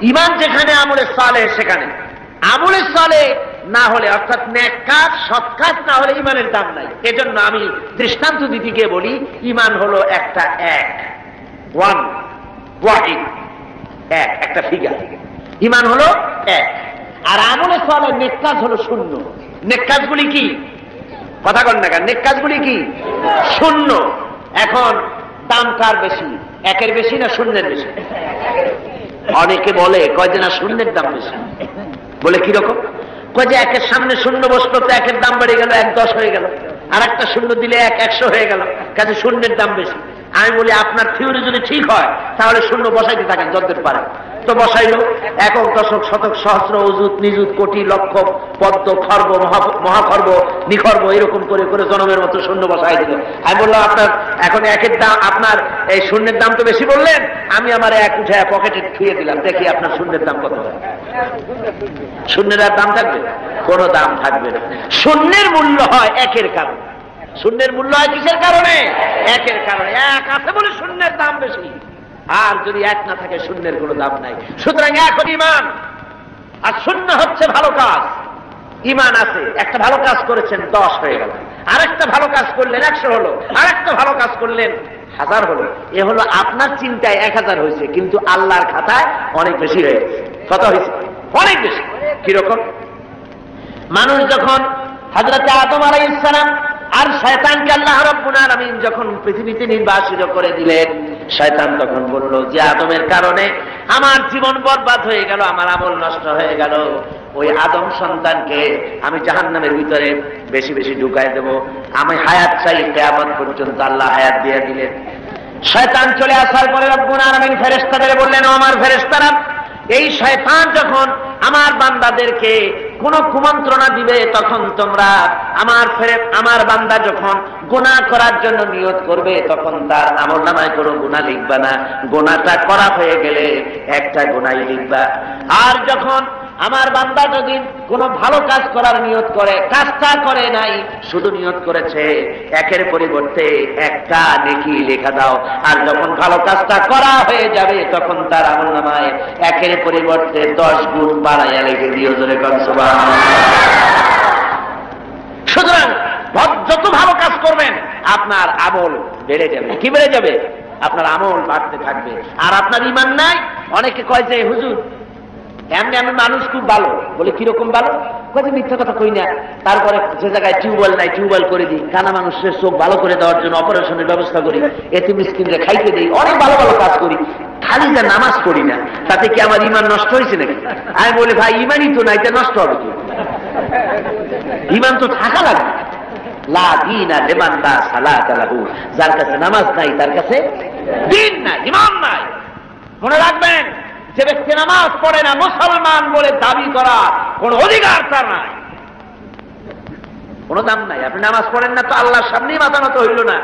ঈমান যেখানে আমলে সালেহ সেখানে, আমলে সালেহ না হলে অর্থাৎ নেক কাজ সৎ কাজ না হলে ঈমানের দাম নাই। এজন্য আমি দৃষ্টান্ত দিতে গিয়ে বলি ঈমান হলো একটা এক, ওয়ান, ওয়াহিদ, এক, একটা ফিগার। ঈমান হলো এক, আর আমলে সালেহ নেক কাজ হলো শূন্য। নেক কাজগুলি কি? কথা কন না কেন? নেক কাজগুলি কি? শূন্য। এখন দাম কার বেশি, একের বেশি না শূন্যের বেশি? অনেকে বলে কয় যে না শূন্যের দাম বেশি। বলে কিরকম? কয় যে একের সামনে শূন্য বসলো তো একের দাম বেড়ে গেল, 1-10 হয়ে গেল, আর একটা শূন্য দিলে 1-100 হয়ে গেল, কাজে শূন্যের দাম বেশি। আমি বলি আপনার থিওরি যদি ঠিক হয় তাহলে শূন্য বসাইতে থাকেন যতদূর পারে। তো বসাইলো একক, দশক, শতক, সহস্র, অযুত, নিযুত, কোটি, লক্ষ, পদ্ম, খর্ব, মহাখর্ব, নিখর্ব, এরকম করে করে জনমের মতো শূন্য বসাই দিল। আমি বললাম আপনার এখন একের দাম, আপনার এই শূন্যের দাম তো বেশি বললেন, আমি আমার এক উঠে পকেটে ছুঁয়ে দিলাম, দেখি আপনার শূন্যের দাম কত হয়। শূন্যের আর দাম থাকবে? কোনো দাম থাকবে না। শূন্যের মূল্য হয় একের কারণে। শূন্যের মূল্য হয় কিসের কারণে? একের কারণে। এক আছে বলে শূন্যের দাম বেশি, আর যদি এক না থাকে শূন্যের কোনো দাম নাই। সুতরাং এখন ঈমান আর শূন্য হচ্ছে ভালো কাজ। ঈমান আছে, একটা ভালো কাজ করেছেন 10 হয়ে গেল, আরেকটা ভালো কাজ করলেন 100 হলো, আরেকটা ভালো কাজ করলেন 1000 হলো। এ হলো আপনার চিন্তায় 1000 হয়েছে, কিন্তু আল্লাহর খাতায় অনেক বেশি হয়ে গেছে। কত হয়েছে? অনেক বেশি। কিরকম? মানুষ যখন হযরত আদম আলাইহিস সালাম আর শয়তানকে আল্লাহ রাব্বুল আলামিন যখন পৃথিবীতে নির্বাসিত করে দিলেন, শয়তান তখন বলল যে আদমের কারণে আমার জীবন বরবাদ হয়ে গেল, আমার আমল নষ্ট হয়ে গেল, ওই আদম সন্তানকে আমি জাহান্নামের ভিতরে বেশি বেশি ঢুকাই দেব, আমি হায়াত চাই কিয়ামত পর্যন্ত। আল্লাহ হায়াত দিয়ে দিলেন। শয়তান চলে আসার পরে রব্বুল আলামিন ফেরেশতাদের বললেন, ও আমার ফেরেশতারা, এই শয়তান যখন আমার বান্দাদেরকে কোন কুমন্ত্রণা দিবে তখন তোমরা আমার বান্দা যখন গুনাহ করার জন্য নিয়ত করবে তখন তার আমলনামায় কোনো গুনাহ লিখবা না, গুনাহটা করা হয়ে গেলে একটা গুনাহই লিখবা। আর যখন আমার বান্দা যদি কোনো ভালো কাজ করার নিয়ত করে, কাজটা করে নাই, শুধু নিয়ত করেছে, একের পরিবর্তে একটা নেকি লেখা দাও। আর যখন ভালো কাজটা করা হয়ে যাবে তখন তার আমলনামায় একের পরিবর্তে 10 গুণ বাড়াইয়া লিখে দিও। জোরে কোন সুবহানাল্লাহ। সুতরাং যত ভালো কাজ করবেন আপনার আমল বেড়ে যাবে। কি বেড়ে যাবে? আপনার আমল বাড়তে থাকবে। আর আপনার ঈমান নাই। অনেকে কয় যে হুজুর এমনি আমি মানুষ খুব ভালো। বলে কিরকম ভালো? কয়ে মিথ্যা কথা কই না, তারপরে যে জায়গায় টিউবওয়েল নাই টিউবওয়েল করে দিই, কানা মানুষের চোখ ভালো করে দেওয়ার জন্য অপারেশনের ব্যবস্থা করি, এতে মিসকিনরে খাইতে দিই, অনেক ভালো ভালো কাজ করি, খালি যা নামাজ পড়ি না, তাতে কি আমার ঈমান নষ্ট হয়েছে নাকি? আমি বলি ভাই ঈমানই তো নাই, তা নষ্ট হবে কি? ঈমান তো থাকা লাগবে। লা দীনা লিমান লা সালাতা লাহু, যার কাছে নামাজ নাই তার কাছে দ্বীন নাই, ঈমান নাই। মনে রাখবেন, যে ব্যক্তি নামাজ পড়ে না, মুসলমান বলে দাবি করা কোন অধিকার তার নাই, কোন দাম নাই। আপনি নামাজ পড়েন না তো আল্লাহর সামনেই মাথা নত হইল না,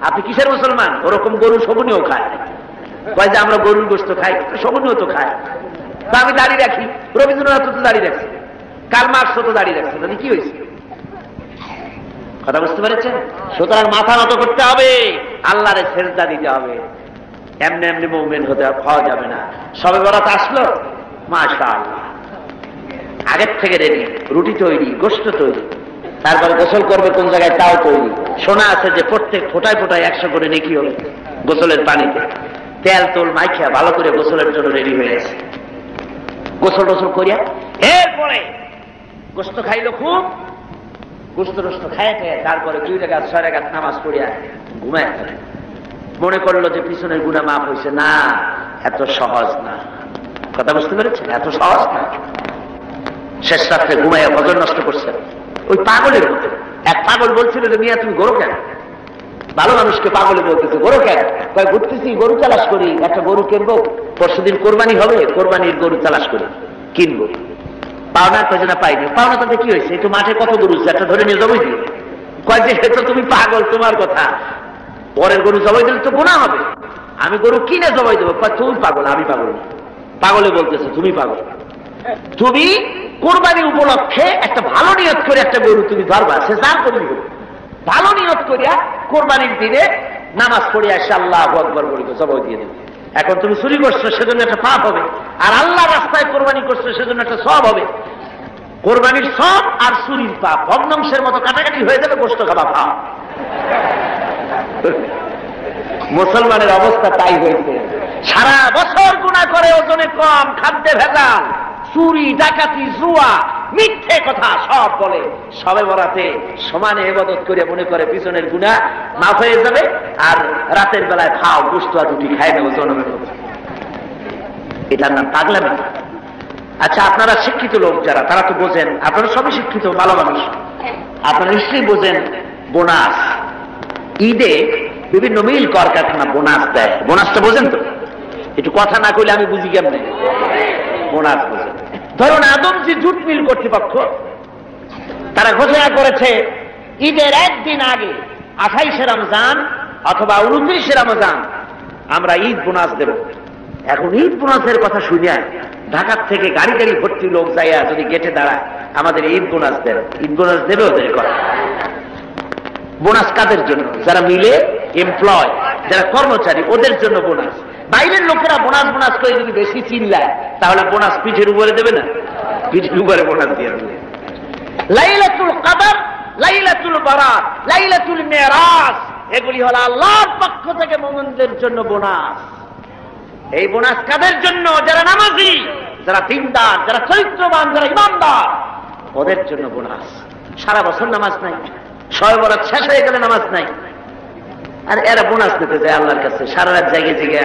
আপনি কিসের মুসলমান? ওরকম গরু শগুনিও খায়। কয় যে আমরা গরুর গোশত খাই, শগুনিও তো খায়। তা আমি দাড়ি রাখি, রবীন্দ্রনাথ তো দাড়ি রাখছে, কার্ল মার্কস তো দাড়ি রাখছে, তাহলে কি হয়েছে? কথা বুঝতে পেরেছেন? সুতরাং মাথা নত করতে হবে, আল্লাহরে সেজদা দিতে হবে। এমনি এমনি মুমিন হতে পাওয়া যাবে না। সবে বরাত আসলো, মাশাআল্লাহ, আগের থেকে রেডি, রুটি তৈরি, গোশত তৈরি, তারপরে গোসল করবে কোন জায়গায় তাও তৈরি। শোনা আছে যে প্রত্যেক ফোটায় ফোটায় 100 করে নেকি হবে গোসলের পানিতে। তেল তোল মাইখিয়া ভালো করে গোসলের জন্য রেডি হয়ে গেছে। গোসল টোসল করিয়া এরপরে গোশত খাইলো খুব, গোশত টোস্ত খায় খায়, তারপরে 2 রাকাত 6 রাকাত নামাজ পড়িয়া ঘুমায়। মনে করলো যে পিছনের গুনাহ মাফ হয়েছে। না, এত সহজ না। কথা বুঝতে পেরেছেন? এত সহজ না। শেষ রাত্রে ঘুমাইয়া ফজর নষ্ট করছে ওই পাগলের মতো। এক পাগল বলছিল যে মিয়া তুমি গরু কেন? ভালো মানুষকে পাগলে বলতেছে গরু কেন? কয় ঘুরতেছি, গরু তালাশ করি, একটা গরু কিনবো, পরশুদিন কোরবানি হবে, কোরবানির গরু তালাশ করি, কিনবো। পাওনা কয় না পাইনি। পাওনা তাতে কি হয়েছে? একটু মাঠে কত গরু, একটা ধরে নিয়ে যাবো দিয়ে। কয় যে সে তো তুমি পাগল, তোমার কথা পরের গরু জবাই দিলে তো গুনাহ হবে, আমি গরু কিনে জবাই দেবো। তুমি পাগল, আমি পাগল না। পাগলে বলতেছে তুমি পাগল। তুমি কোরবানি উপলক্ষে একটা ভালো নিয়ত করে একটা গরু তুমি ধরবা, সে যার করবি ভালো নিয়ত করিয়া কোরবানির দিনে নামাজ পড়িয়া এসে আল্লাহু আকবার বলে জবাই দিয়ে দেবে। এখন তুমি চুরি করছো সেজন্য একটা পাপ হবে, আর আল্লাহ রাস্তায় কোরবানি করছো সেজন্য একটা সওয়াব হবে। কোরবানির সওয়াব আর চুরির পাপ ভগ্নাংশের মতো কাটাকাটি হয়ে যাবে, গোশত খাওয়া পাপ। মুসলমানের অবস্থা তাই হয়েছে, সারা বছর গুনাহ করে, ওজনে কম, খাদ্যে ভেজাল, চুরি ডাকাতি জুয়া মিথ্যে কথা সব বলে, সবে বরাতে সমানে ইবাদত করে মনে করে পিছনের গুনাহ মাফ হয়ে যাবে, আর রাতের বেলায় খাও গোশত আর রুটি খায় না ওজনের মতো। এটার নাম পাগলামি। আচ্ছা, আপনারা শিক্ষিত লোক যারা, তারা তো বোঝেন, আপনারা সবই শিক্ষিত ভালো মানুষ, আপনারা নিশ্চয়ই বোঝেন বোনাস। ঈদে বিভিন্ন মিল কলকারখানা বোনাস দেয়, বোনাসটা বোঝেন তো? একটু কথা না কইলে আমি বুঝি কেমনে বোনাস বোঝেন। ধরুন আদমজি জুট মিল কর্তৃপক্ষ তারা ঘোষণা করেছে ঈদের একদিন আগে 28শে রমজান অথবা 29শে রমজান আমরা ঈদ বোনাস দেব। এখন ঈদ বোনাসের কথা শুনে ঢাকার থেকে গাড়ি গাড়ি ভর্তি লোক যাইয়া যদি গেটে দাঁড়ায় আমাদের ঈদ বোনাস দেন, ঈদ বোনাস দেবে ওদের কথা। বোনাস কাদের জন্য? যারা মিলে এমপ্লয়, যারা কর্মচারী, ওদের জন্য বোনাস। বাইরের লোকেরা বোনাস বোনাস করে যদি বেশি চিল্লায় তাহলে বোনাস পিঠের উপরে দেবে না, পিঠের উপরে বোনাস দিয়ে দেবে। লাইলাতুল কদর, লাইলাতুল বারাত, লাইলাতুল মেরাজ, এগুলি হলো আল্লাহর পক্ষ থেকে মুমিনদের জন্য বোনাস। এই বোনাস কাদের জন্য? যারা নামাজি, যারা দিনদার, যারা চরিত্রবান, যারা ইমানদার, ওদের জন্য বোনাস। সারা বছর নামাজ নাই, শবে বরাত শেষ হয়ে গেলে নামাজ নাই, আর এরা বোনাস দিতে যায় আল্লাহর কাছে। সারা রাত জায়গা জায়গা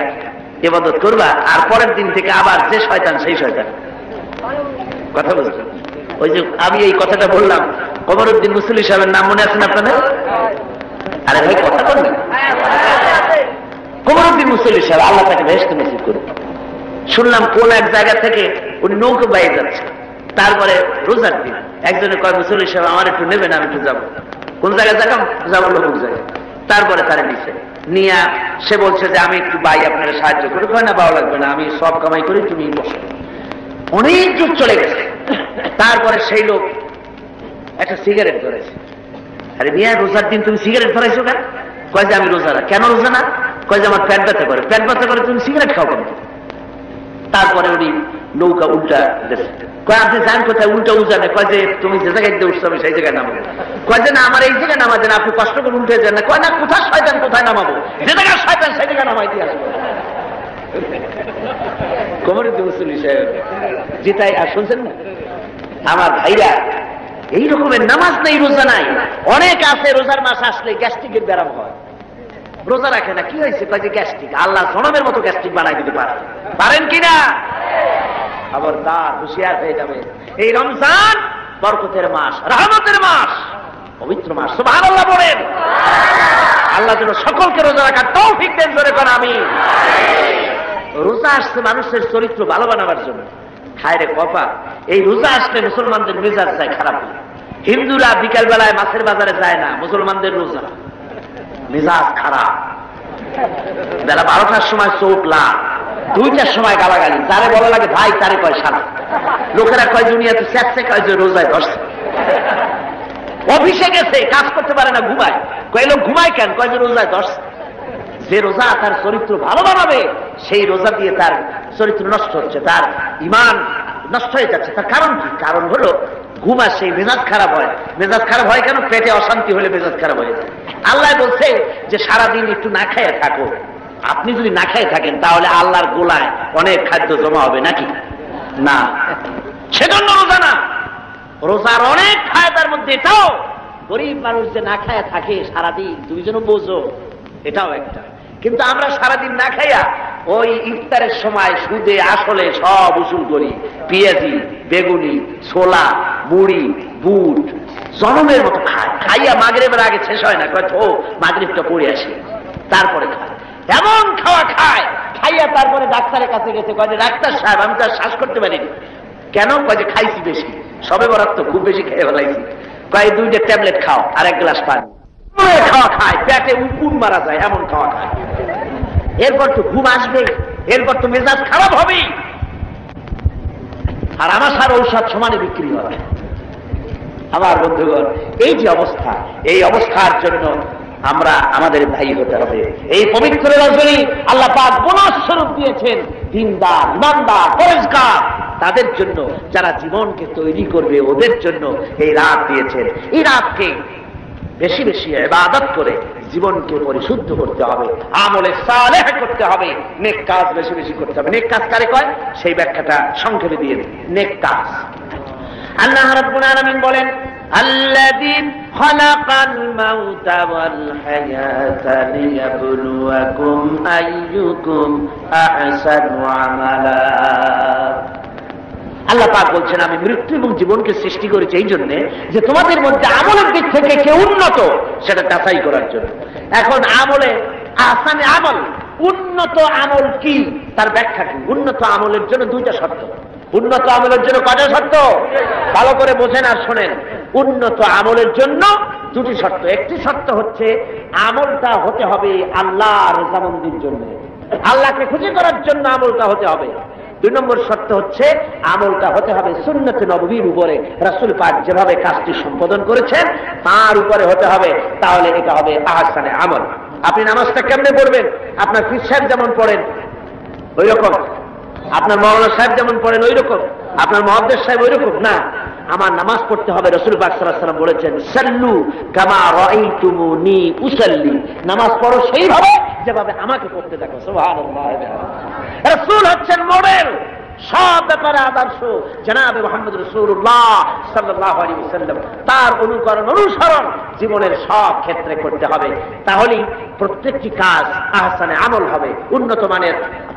ইবাদত করবা, আর পরের দিন থেকে আবার যে শয়তান সেই শয়তান। কথা বুঝলেন? ওই যে আমি এই কথাটা বললাম, কমরউদ্দিন মুসল্লি সাহেবের নাম মনে আছেন আপনাদের? আরে ভাই কথা বলবেন। কমরউদ্দিন মুসল্লি সাহেব, আল্লাহ তাকে বেহেশতে নসিব করুন। শুনলাম কোন এক জায়গা থেকে উনি নৌকো বাইয়ে যাচ্ছে, তারপরে রোজার দিন একজনে কয় মুসল্লি সাহেব আমার একটু নেবেন, আমি একটু যাবো। কোন জায়গায় যাবো? লোক জায়গায়। তারপরে তারা নিচ্ছে, নিয়ে সে বলছে যে আমি একটু ভাই আপনারা সাহায্য করে। কয় না, ভালো লাগবে না, আমি সব কামাই করি, তুমি বসো। অনেক যুগ চলে গেছে। তারপরে সেই লোক একটা সিগারেট ধরেছে। আরে মিয়া, রোজার দিন তুমি সিগারেট ধরাইছো কেন? কয় যে আমি রোজা না। কেন রোজা না? কয় যে আমার পেট ব্যথা করে। পেট ব্যথা করে তুমি সিগারেট খাও কেন? তারপরে উনি নৌকা উল্টা দেশে। কয় আপনি যান কোথায়? উল্টা উজানে। কয় যে তুমি যে জায়গায় দিয়ে উঠছো আমি সেই জায়গায় নামাবো। কয় যে না, আমার এই জায়গায় নামা দেন, আপনি কষ্ট করে উল্টে যান না। কয় না, কোথায় শয়তান কোথায় নামাবো? যে জায়গায় শয়তান সেই জায়গায় নামাই দিয়ে আসবো। কমরউদ্দিন মুসল্লি সাহেব যেটাই আর শুনছেন না আমার ভাইরা, এই রকমের নামাজ নেই, রোজা নাই। অনেক আছে রোজার মাস আসলে গ্যাস্ট্রিকের ব্যারাম হয়, রোজা রাখে না। কি হয়েছে? কয় যে গ্যাস্ট্রিক। আল্লাহ জনমের মতো গ্যাস্ট্রিক বানাই দিতে পারেন কিনা? খবরদার, হুঁশিয়ার হয়ে যাবে। এই রমজান বরকতের মাস, রহমতের মাস, পবিত্র মাস। সুবহানাল্লাহ বলেন। আল্লাহ যেন সকলকে রোজা রাখার তৌফিক দেন, জোরে কোন আমিন। রোজা আসছে মানুষের চরিত্র ভালো বানাবার জন্য। হায় রে কপা, এই রোজা আসলে মুসলমানদের মেজাজ যায় খারাপ। হিন্দুরা বিকাল বেলায় মাছের বাজারে যায় না, মুসলমানদের রোজা মেজাজ খারাপ। বেলা 12টার সময় চোট লাভ, 2টার সময় গালাগালি, যারে বলা লাগে ভাই তারে কয় সারা। লোকেরা কয় দুনিয়াতে স্যাঁচে, কয় যে রোজায় ধরছে। অফিসে গেছে, কাজ করতে পারে না, ঘুমায়। কয় লোক ঘুমায় কেন? কয় যে রোজায় ধরছে। যে রোজা তার চরিত্র ভালো বানাবে, সেই রোজা দিয়ে তার চরিত্র নষ্ট হচ্ছে, তার ঈমান নষ্ট হয়ে যাচ্ছে। তার কারণ কি? কারণ হলো ঘুম আসে, মেজাজ খারাপ হয়। মেজাজ খারাপ হয় কেন? পেটে অশান্তি হলে মেজাজ খারাপ হয়ে যায়। আল্লাহ বলছে যে সারাদিন একটু না খেয়ে থাকো। আপনি যদি না খেয়ে থাকেন তাহলে আল্লাহর গোলায় অনেক খাদ্য জমা হবে নাকি? না, সেজন্য রোজা না। রোজার অনেক ফায়দার মধ্যে এটাও, গরিব মানুষ যে না খায় থাকে সারাদিন, তুমি যেন বোঝো, এটাও একটা। কিন্তু আমরা সারাদিন না খাইয়া ওই ইফতারের সময় সুদে আসলে সব উসুল করি। পেঁয়াজি, বেগুনি, ছোলা, মুড়ি, বুট জনমের মতো খায়। খাইয়া মাগরিবের আগে শেষ হয় না, কয় তো মাগরিবটা পড়ে আসি, তারপরে খায়। এমন খাওয়া খায়, খাইয়া তারপরে ডাক্তারের কাছে গেছে, কয় যে ডাক্তার সাহেব আমি তো আর শ্বাস করতে পারিনি। কেন? কয় যে খাইছি বেশি, সবে বরাত তো খুব বেশি খেয়ে ফেলাইছি। কয় 2টা ট্যাবলেট খাও আর 1 গ্লাস পানি। খাওয়া খায়, পেটে উকুন মারা যায় এমন খাওয়া খায়। এরপর তো ঘুম আসবে, এরপর তো মেজাজ খারাপ হবে, আর আমার সার ঔষধ সমানে বিক্রি হবে। আমার বন্ধুগণ, এই যে অবস্থা, এই অবস্থার জন্য আমরা আমাদের ভাই হতে হবে। এই পবিত্র রজনী আল্লাহ পাক বোনাস স্বরূপ দিয়েছেন দিনদার, ইমানদার, পরেজগার তাদের জন্য, যারা জীবনকে তৈরি করবে ওদের জন্য এই রাত দিয়েছেন। এই রাতকে বেশি বেশি ইবাদত করে জীবনকে পরিশুদ্ধ করতে হবে, আমলে সালেহ করতে হবে, নেক কাজ বেশি বেশি করতে হবে। নেক কাজ কারে কয় সেই ব্যাখ্যাটা সংক্ষেপে দিয়ে দিই। নেক কাজ, আল্লাহ রাব্বুল আলামিন বলেন, الذي خلق الموت والحياة ليبلوكم أيكم أحسن عملا। আল্লাহ পাক বলছেন, আমি মৃত্যু এবং জীবনকে সৃষ্টি করেছি এই জন্য যে তোমাদের মধ্যে আমলের দিক থেকে কে উন্নত সেটা যাচাই করার জন্য। এখন আমলে আহসানে আমল, উন্নত আমল কি তার ব্যাখ্যা কি? উন্নত আমলের জন্য দুইটা শর্ত। উন্নত আমলের জন্য কয়টা শর্ত? ভালো করে বোঝেন আর শোনেন। উন্নত আমলের জন্য দুটি শর্ত। একটি শর্ত হচ্ছে আমলটা হতে হবে আল্লাহর রেজামন্দির জন্য, আল্লাহকে খুশি করার জন্য আমলটা হতে হবে। দুই নম্বর শর্ত হচ্ছে আমলটা হতে হবে সুন্নতে নববীর উপরে, রাসূল পাক যেভাবে কাজটি সম্পাদন করেছেন তার উপরে হতে হবে, তাহলে এটা হবে আহসানে আমল। আপনি নামাজটা কেমনে পড়বেন? আপনার পীর সাহেব যেমন পড়েন ওই রকম, আপনার মাওলানা সাহেব যেমন পড়েন ওই রকম, আপনার মুহাদ্দিস সাহেব ওই রকম না। আমার নামাজ পড়তে হবে, রাসূল পাক সাল্লাল্লাহু আলাইহি ওয়াসাল্লাম বলেছেন, সাল্লু কামা রাআইতুমুনি উসাল্লি, নামাজ পড়ো সেইভাবে যেভাবে আমাকে পড়তে দেখো। সুবহানাল্লাহ। রাসূল হচ্ছেন মডেল, সব ব্যাপারে আদর্শ। জনাবে মুহাম্মদ রাসূলুল্লাহ সাল্লাল্লাহু আলাইহি ওয়াসাল্লাম, তার অনুকরণ অনুসরণ জীবনের সব ক্ষেত্রে করতে হবে। তাহলেই প্রত্যেকটি কাজ আহসানে আমল হবে, উন্নত মানের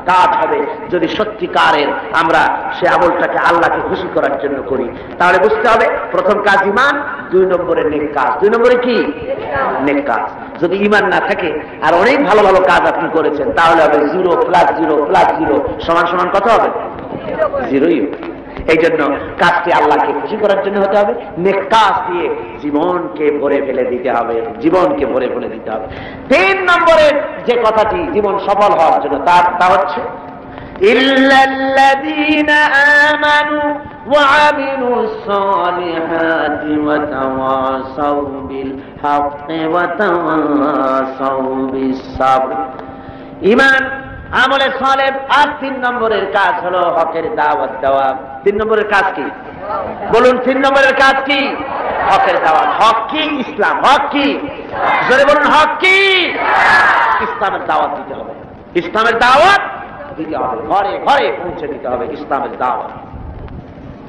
কাজ হবে। যদি সত্যিকারের আমরা সে আমলটাকে আল্লাহকে খুশি করার জন্য করি, তাহলে বুঝতে হবে প্রথম কাজ ঈমান, দুই নম্বরে নেক কাজ। দুই নম্বরে কি? নেক কাজ। যদি ঈমান না থাকে আর অনেক ভালো ভালো কাজ আপনি করেছেন, তাহলে হবে 0 + 0 + 0 = কত হবে? 0ই। এই জন্য কাজটি আল্লাহকে খুশি করার জন্য হতে হবে, নেক কাজ দিয়ে জীবনকে ভরে ফেলে দিতে হবে, জীবনকে ভরে ফেলে দিতে হবে। 3 নম্বরের যে কথাটি জীবন সফল হওয়ার জন্য তা হচ্ছে ইল্লাল্লাযীনা আমানু ওয়া আমিলুস সালিহাতি ওয়া তাওয়াসাউ বিল হাক্কি ওয়া তাওয়াসাউ বিস সাবর। ঈমান, আমলে সালেহ, আর 3 নম্বরের কাজ হলো হকের দাওয়াত দেওয়া। 3 নম্বরের কাজ কি? বলুন, 3 নম্বরের কাজ কি? হকের দাওয়াত। হক কি? ইসলাম। হক কি? জোরে বলুন, হক কি? ইসলামের দাওয়াত দিতে হবে। ইসলামের দাওয়াত দিতে হবে, ঘরে ঘরে পৌঁছে দিতে হবে ইসলামের দাওয়াত।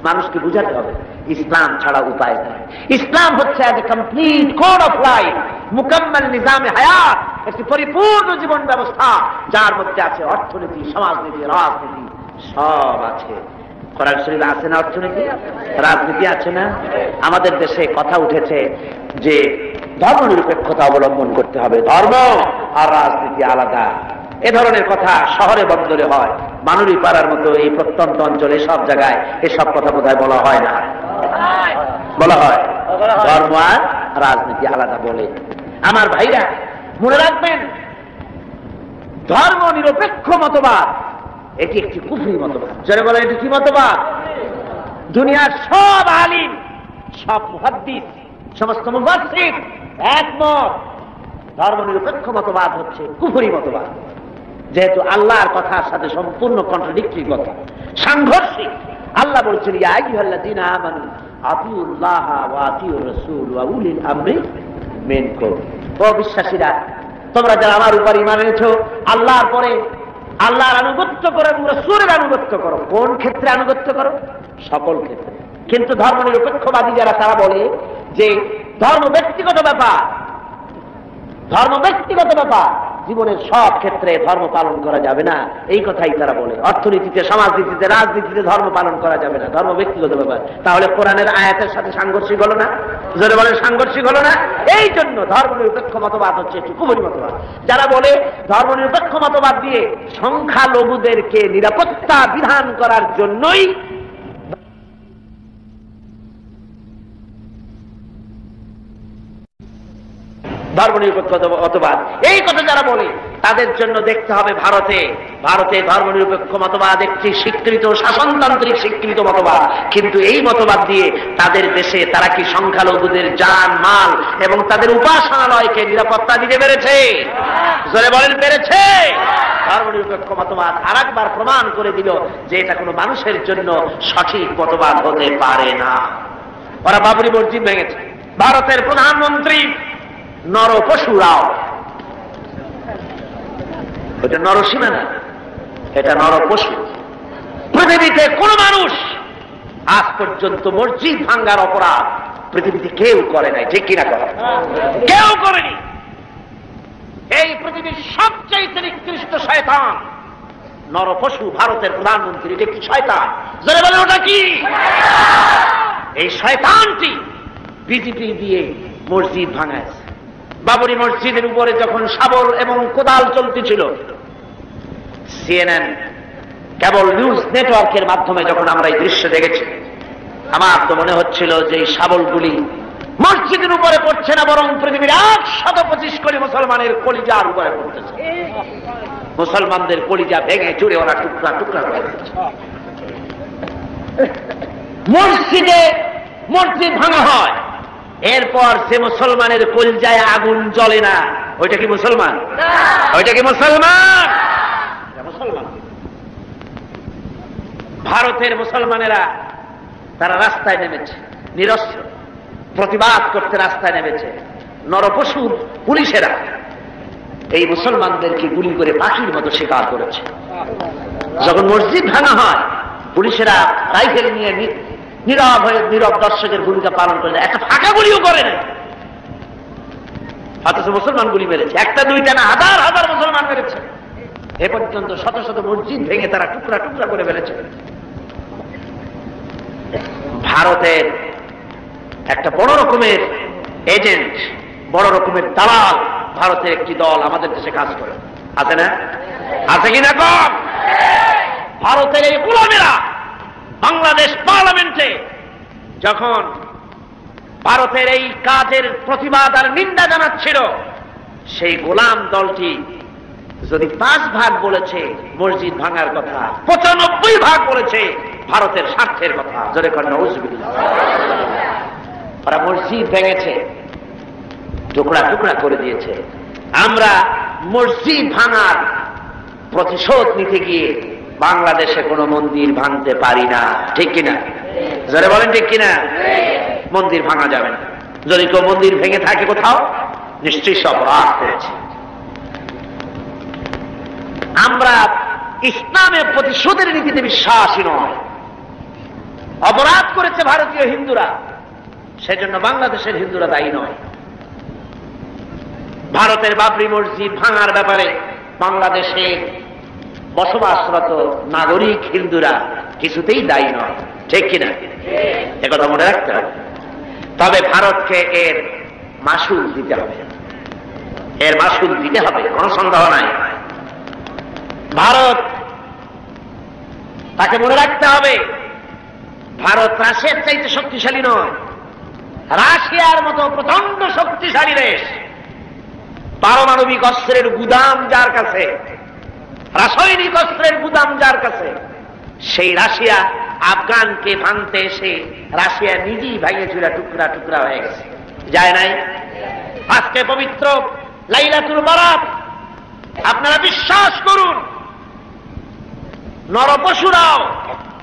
মানুষকে বুঝাতে হবে ইসলাম ছাড়া উপায় নেই। ইসলাম হচ্ছে as a complete code of life, মুকাম্মাল নিজামে হায়াত, একটি পরিপূর্ণ জীবন ব্যবস্থা যার মধ্যে আছে অর্থনীতি, সমাজনীতি, রাজনীতি, সব আছে। কোরআন শরীফে আছে না অর্থনীতি, রাজনীতি আছে না? আমাদের দেশে কথা উঠেছে যে ধর্মনিরপেক্ষতা অবলম্বন করতে হবে, ধর্ম আর রাজনীতি আলাদা। এ ধরনের কথা শহরে বন্দরে হয়, মানুরি পাড়ার মতো এই প্রত্যন্ত অঞ্চলে সব জায়গায় এসব কথা বোধহয় বলা হয় না। বলা হয় ধর্ম আর রাজনীতি আলাদা বলে। আমার ভাইরা মনে রাখবেন, ধর্ম নিরপেক্ষ মতবাদ এটি একটি কুফরি মতবাদ। যারা বলে এটি কি মতবাদ? দুনিয়ার সব আলিম, সব মুহাদ্দিস, সমস্ত মুফাসসির একমত, ধর্ম নিরপেক্ষ মতবাদ হচ্ছে কুফরি মতবাদ। যেহেতু আল্লাহর কথার সাথে সম্পূর্ণ কন্ট্রাডিক্টরি কথা, সাংঘর্ষিক। আল্লাহ বলছেন, ইয়া আইয়ুহাল্লাযীনা আমানু আতিউল্লাহ ওয়া আতিউর রাসূল ওয়া উলিল আমরি মিনকুম। ও বিশ্বাসীরা, তোমরা যারা আমার উপর ঈমান এনেছো, আল্লাহর পরে আল্লাহর আনুগত্য করো এবং রাসূলের আনুগত্য করো। কোন ক্ষেত্রে আনুগত্য করো? সকল ক্ষেত্রে। কিন্তু ধর্ম নিরপেক্ষবাদী যারা, তারা বলে যে ধর্ম ব্যক্তিগত ব্যাপার, ধর্ম ব্যক্তিগত ব্যাপার, জীবনের সব ক্ষেত্রে ধর্ম পালন করা যাবে না, এই কথাই তারা বলে। অর্থনীতিতে, সমাজনীতিতে, রাজনীতিতে ধর্ম পালন করা যাবে না, ধর্ম ব্যক্তিগত ব্যাপার। তাহলে কোরআনের আয়াতের সাথে সাংঘর্ষিক হলো না? জোরে বলেন, সাংঘর্ষিক হলো না? এই জন্য ধর্ম নিরপেক্ষ মতবাদ হচ্ছে একটি কুফরি মতবাদ। যারা বলে ধর্ম নিরপেক্ষ মতবাদ দিয়ে সংখ্যালঘুদেরকে নিরাপত্তা বিধান করার জন্যই ধর্মনিরপেক্ষতাবাদ, এই কথা যারা বলে তাদের জন্য দেখতে হবে ভারতে ধর্মনিরপেক্ষ মতবাদ একটি স্বীকৃত শাসনতান্ত্রিক স্বীকৃত মতবাদ, কিন্তু এই মতবাদ দিয়ে তাদের দেশে তারা কি সংখ্যালঘুদের জান মাল এবং তাদের উপাসনালয়কে নিরাপত্তা দিতে পেরেছে? জোরে বলেন, পেরেছে? ধর্মনিরপেক্ষ মতবাদ আরেকবার প্রমাণ করে দিল যে এটা কোনো মানুষের জন্য সঠিক মতবাদ হতে পারে না। ওরা বাবরি মসজিদ ভেঙেছে, ভারতের প্রধানমন্ত্রী নরপশু রাও, এটা নরসীমা না, এটা নরপশু। পৃথিবীতে কোন মানুষ আজ পর্যন্ত মসজিদ ভাঙ্গার অপরাধ পৃথিবীতে কেউ করে নাই, ঠিক কিনা কথা? কেউ করেনি। এই পৃথিবীর সবচেয়ে নিকৃষ্ট শয়তান নরপশু ভারতের প্রধানমন্ত্রী। এটা কি শয়তান? জোরে বলে ওটা কি? এই শয়তানটি বিজেপি দিয়ে মসজিদ ভাঙাইছে। বাবরি মসজিদের উপরে যখন শাবল এবং কোদাল চলতেছিল, সিএনএন কেবল নিউজ নেটওয়ার্কের মাধ্যমে যখন আমরা এই দৃশ্য দেখেছি, আমার তো মনে হচ্ছিল যে এই শাবলগুলি মসজিদের উপরে পড়ছে না, বরং পৃথিবীর 125 কোটি মুসলমানের কলিজার উপরে পড়তেছে। মুসলমানদের কলিজা ভেঙে চুরে ওরা টুকরা টুকরা করে দিচ্ছে। মসজিদ ভাঙা হয়, এরপর সে মুসলমানের কলিজায় আগুন জ্বলে না, ওইটা কি মুসলমান? ওইটা কি মুসলমান? মুসলমান। ভারতের মুসলমানেরা তারা রাস্তায় নেমেছে, নিরস্ত্র প্রতিবাদ করতে রাস্তায় নেমেছে। নরপশু পুলিশেরা এই মুসলমানদেরকে গুলি করে পাখির মতো শিকার করেছে। যখন মসজিদ ভাঙা হয়, পুলিশেরা রাইফেল নিয়ে নীরব দর্শকের ভূমিকা পালন করে, একটা ফাঁকা গুলিও করে না, অথচ মুসলমান গুলি মেরেছে। একটা দুইটা না, হাজার হাজার মুসলমান মেরেছে। এ পর্যন্ত শত শত মসজিদ ভেঙে তারা টুকরা টুকরা করে ফেলেছে। ভারতের একটা বড় রকমের এজেন্ট, বড় রকমের দালাল ভারতের একটি দল আমাদের দেশে কাজ করে, আছে না? আছে কিনা কম? ভারতের এই গোলামেরা বাংলাদেশ পার্লামেন্টে যখন ভারতের এই কাজের প্রতিবাদ আর নিন্দা জানাচ্ছিল, সেই গোলাম দলটি যদি 5 ভাগ বলেছে মসজিদ ভাঙার কথা, 95 ভাগ বলেছে ভারতের স্বার্থের কথা। জোরে করেন নাউজুবিল্লাহ। ওরা মসজিদ ভেঙেছে, টুকরা টুকরা করে দিয়েছে। আমরা মসজিদ ভাঙার প্রতিশোধ নিতে গিয়ে বাংলাদেশে কোনো মন্দির ভাঙতে পারি না, ঠিক কিনা? জোরে বলেন ঠিক কিনা? মন্দির ভাঙা যাবে না। যদি কেউ মন্দির ভেঙে থাকে কোথাও, নিশ্চয়ই সব অপরাধ করেছে। আমরা ইসলামের প্রতিশোধের নীতিতে বিশ্বাসী নয়। অপরাধ করেছে ভারতীয় হিন্দুরা, সেজন্য বাংলাদেশের হিন্দুরা দায়ী নয়। ভারতের বাবরি মসজিদ ভাঙার ব্যাপারে বাংলাদেশে বসবাসরত নাগরিক হিন্দুরা কিছুতেই দায়ী নয়, ঠিক কিনা? একথা মনে রাখতে হবে। তবে ভারতকে এর মাসুল দিতে হবে, এর মাসুল দিতে হবে, কোনো সন্দেহ নাই। ভারত, তাকে মনে রাখতে হবে, ভারত রাশিয়ার চাইতে শক্তিশালী নয়। রাশিয়ার মতো প্রচন্ড শক্তিশালী দেশ, পারমাণবিক অস্ত্রের গুদাম যার কাছে, রাসায়নিক অস্ত্রের গুদাম যার কাছে, সেই রাশিয়া আফগানকে ভাঙতে এসে রাশিয়া নিজেই ভাঙে চুরা টুকরা টুকরা হয়ে গেছে, যায় নাই? আজকে পবিত্র লাইলাতুল বারাত, আপনারা বিশ্বাস করুন, নরপশুরাও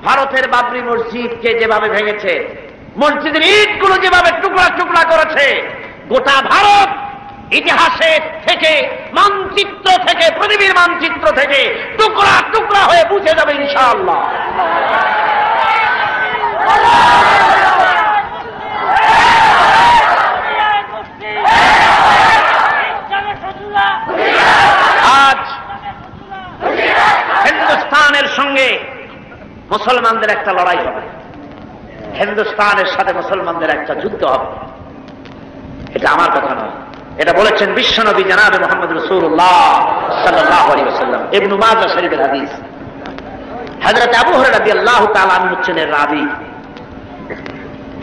ভারতের বাবরি মসজিদকে যেভাবে ভেঙেছে, মসজিদের ইটগুলো যেভাবে টুকরা টুকরা করেছে, গোটা ভারত ইতিহাসের থেকে, মানচিত্র থেকে, পৃথিবীর মানচিত্র থেকে টুকরা টুকরা হয়ে বুঝে যাবে ইনশাআল্লাহ। আজ হিন্দুস্তানের সঙ্গে মুসলমানদের একটা লড়াই হবে, হিন্দুস্তানের সাথে মুসলমানদের একটা যুদ্ধ হবে। এটা আমার কথা নয়, এটা বলেছেন বিশ্বনবী জনাবে মুহাম্মদ রাসূলুল্লাহ সাল্লাল্লাহু আলাইহি ওয়াসাল্লাম। ইবনে মাজাহ শরীফের হাদিস। হযরত আবু হুরায়রা রাদিয়াল্লাহু তাআলা আনহু হচ্ছেন রাবী।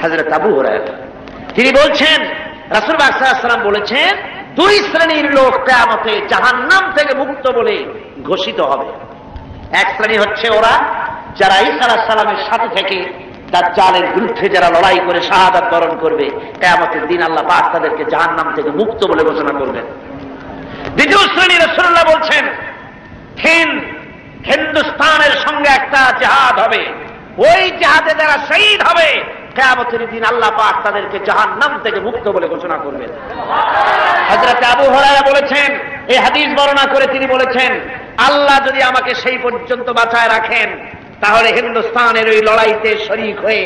হযরত আবু হুরায়রা তিনি বলছেন রাসূল সাল্লাল্লাহু আলাইহি ওয়াসাল্লাম বলেছেন দুই শ্রেণীর লোক কিয়ামতে জাহান্নাম থেকে মুক্ত বলে ঘোষিত হবে। এক শ্রেণী হচ্ছে ওরা যারা ঈসা আলাইহিস সালামের সাথে থেকে দাজ্জালের বিরুদ্ধে যারা লড়াই করে শাহাদাত বরণ করবে, কিয়ামতের দিন আল্লাহ পাক তাদেরকে জাহান্নাম থেকে মুক্ত বলে ঘোষণা করবেন। দ্বিতীয় শ্রেণী রাসূলুল্লাহ বলছেন হিন্দুস্তানের সঙ্গে একটা জিহাদ হবে, ওই জিহাদে যারা শহীদ হবে কিয়ামতের দিন আল্লাহ পাক তাদেরকে জাহান্নাম থেকে মুক্ত বলে ঘোষণা করবেন। হযরত আবু হুরায়রা বলেছেন, এই হাদিস বর্ণনা করে তিনি বলেছেন, আল্লাহ যদি আমাকে সেই পর্যন্ত বাঁচায় রাখেন তাহলে হিন্দুস্তানের ওই লড়াইতে শরীক হয়ে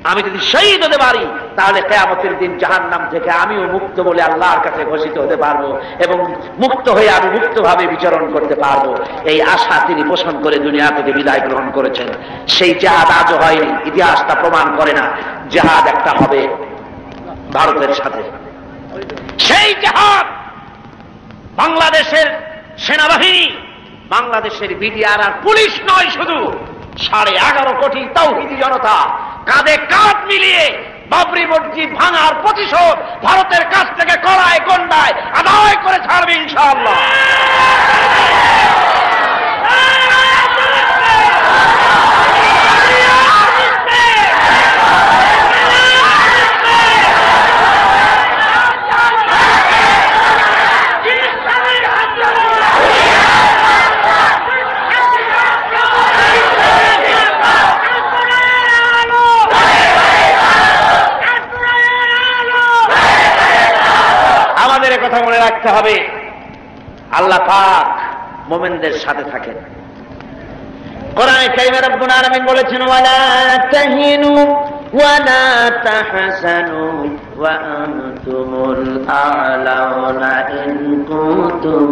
আমি যদি শহীদ হতে পারি তাহলে কিয়ামতের দিন জাহান্নাম থেকে আমিও মুক্ত বলে আল্লাহর কাছে ঘোষিত হতে পারবো এবং মুক্ত হয়ে আমি মুক্তভাবে বিচরণ করতে পারবো। এই আশা তিনি পোষণ করে দুনিয়া থেকে বিদায় গ্রহণ করেছেন। সেই জিহাদ আজও হয়নি, ইতিহাসটা প্রমাণ করে না। জিহাদ একটা হবে ভারতের সাথে। সেই জিহাদ বাংলাদেশের সেনাবাহিনী, বাংলাদেশের বিডিআর আর পুলিশ নয়, শুধু 11.5 কোটি তাওহীদি জনতা কাঁধে কাঁধ মিলিয়ে বাবরি মসজিদ ভাঙার প্রতিশোধ ভারতের কাছ থেকে কড়ায় গন্ডায় আদায় করে ছাড়বে ইনশাআল্লাহ। কথা মনে রাখতে হবে, আল্লাহ পাক মুমিনদের সাথে থাকেন। কোরআনে কারিমে রব্বুল আলামিন বলেছেন, ওয়ালা তাহিনু ওয়ালা তাহসানু ওয়া আনতুমুল আ'লাউনা ইন কুনতুম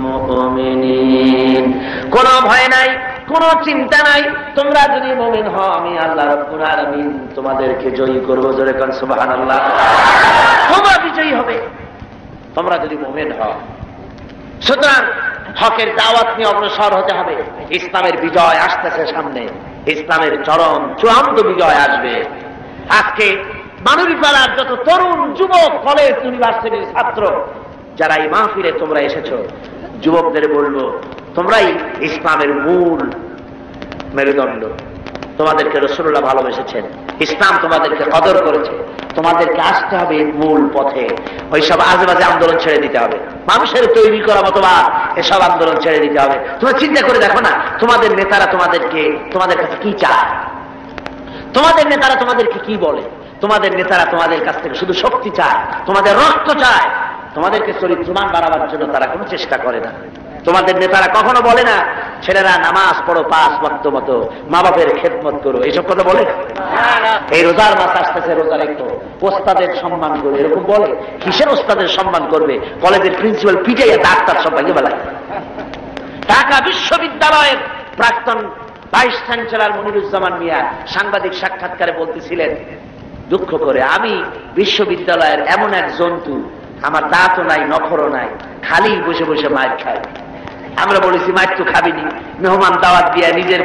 মুমিনিন। কোনো ভয় নাই, কোনো চিন্তা নাই, তোমরা যদি মুমিন হও আমি আল্লাহ রব্বুল আলামিন তোমাদেরকে জয়ী করব। জোরে কোন সুবহানাল্লাহ। তোমরা বিজয়ী হবে তোমরা যদি মুমিন হও। সুতরাং হকের দাওয়াত নিয়ে অগ্রসর হতে হবে। ইসলামের বিজয় আসতেছে সামনে, ইসলামের চরম চূড়ান্ত বিজয় আসবে। আজকে মানবীপাড়ার যত তরুণ যুবক, কলেজ ইউনিভার্সিটির ছাত্র যারা এই মাহফিলে তোমরা এসেছো, যুবকদের বলবো তোমরাই ইসলামের মূল মেরুদণ্ড। তোমাদেরকে রাসূলুল্লাহ ভালোবেসেছেন, ইসলাম তোমাদেরকে কদর করেছে, তোমাদেরকে আসতে হবে মূল পথে। ওইসব আজেবাজে আন্দোলন ছেড়ে দিতে হবে, মানুষের তৈরি করা মতবাদ এসব আন্দোলন ছেড়ে দিতে হবে। তোমরা চিন্তা করে দেখো না, তোমাদের নেতারা তোমাদের কাছে কি চায়, তোমাদের নেতারা তোমাদেরকে কি বলে। তোমাদের নেতারা তোমাদের কাছ থেকে শুধু শক্তি চায়, তোমাদের রক্ত চায়, তোমাদেরকে চরিত্রমান বাড়াবার জন্য তারা কোনো চেষ্টা করে না। তোমাদের নেতারা কখনো বলে না ছেলেরা নামাজ পড়ো 5 ওয়াক্ত মতো, মা বাপের খেদমত করো, এইসব কথা বলে না। এই রোজার মাস আসতেছে, রোজা রেখো, ওস্তাদের সম্মান করো, এরকম বলে। কিসের ওস্তাদের সম্মান করবে? কলেজের প্রিন্সিপাল পিটাইয়া ডাক্তার সব ভাইয়ে বেলায়। ঢাকা বিশ্ববিদ্যালয়ের প্রাক্তন ভাইস চ্যান্সেলর মনিরুজ্জামান মিয়া সাংবাদিক সাক্ষাৎকারে বলতেছিলেন দুঃখ করে, আমি বিশ্ববিদ্যালয়ের এমন এক জন্তু, আমার দাঁতও নাই, নখরও নাই, খালি বসে বসে মায়ের খাই। আমরা বলেছি মায়ের তো খাবিনি, মেহমান দাওয়াত দিয়ে নিজের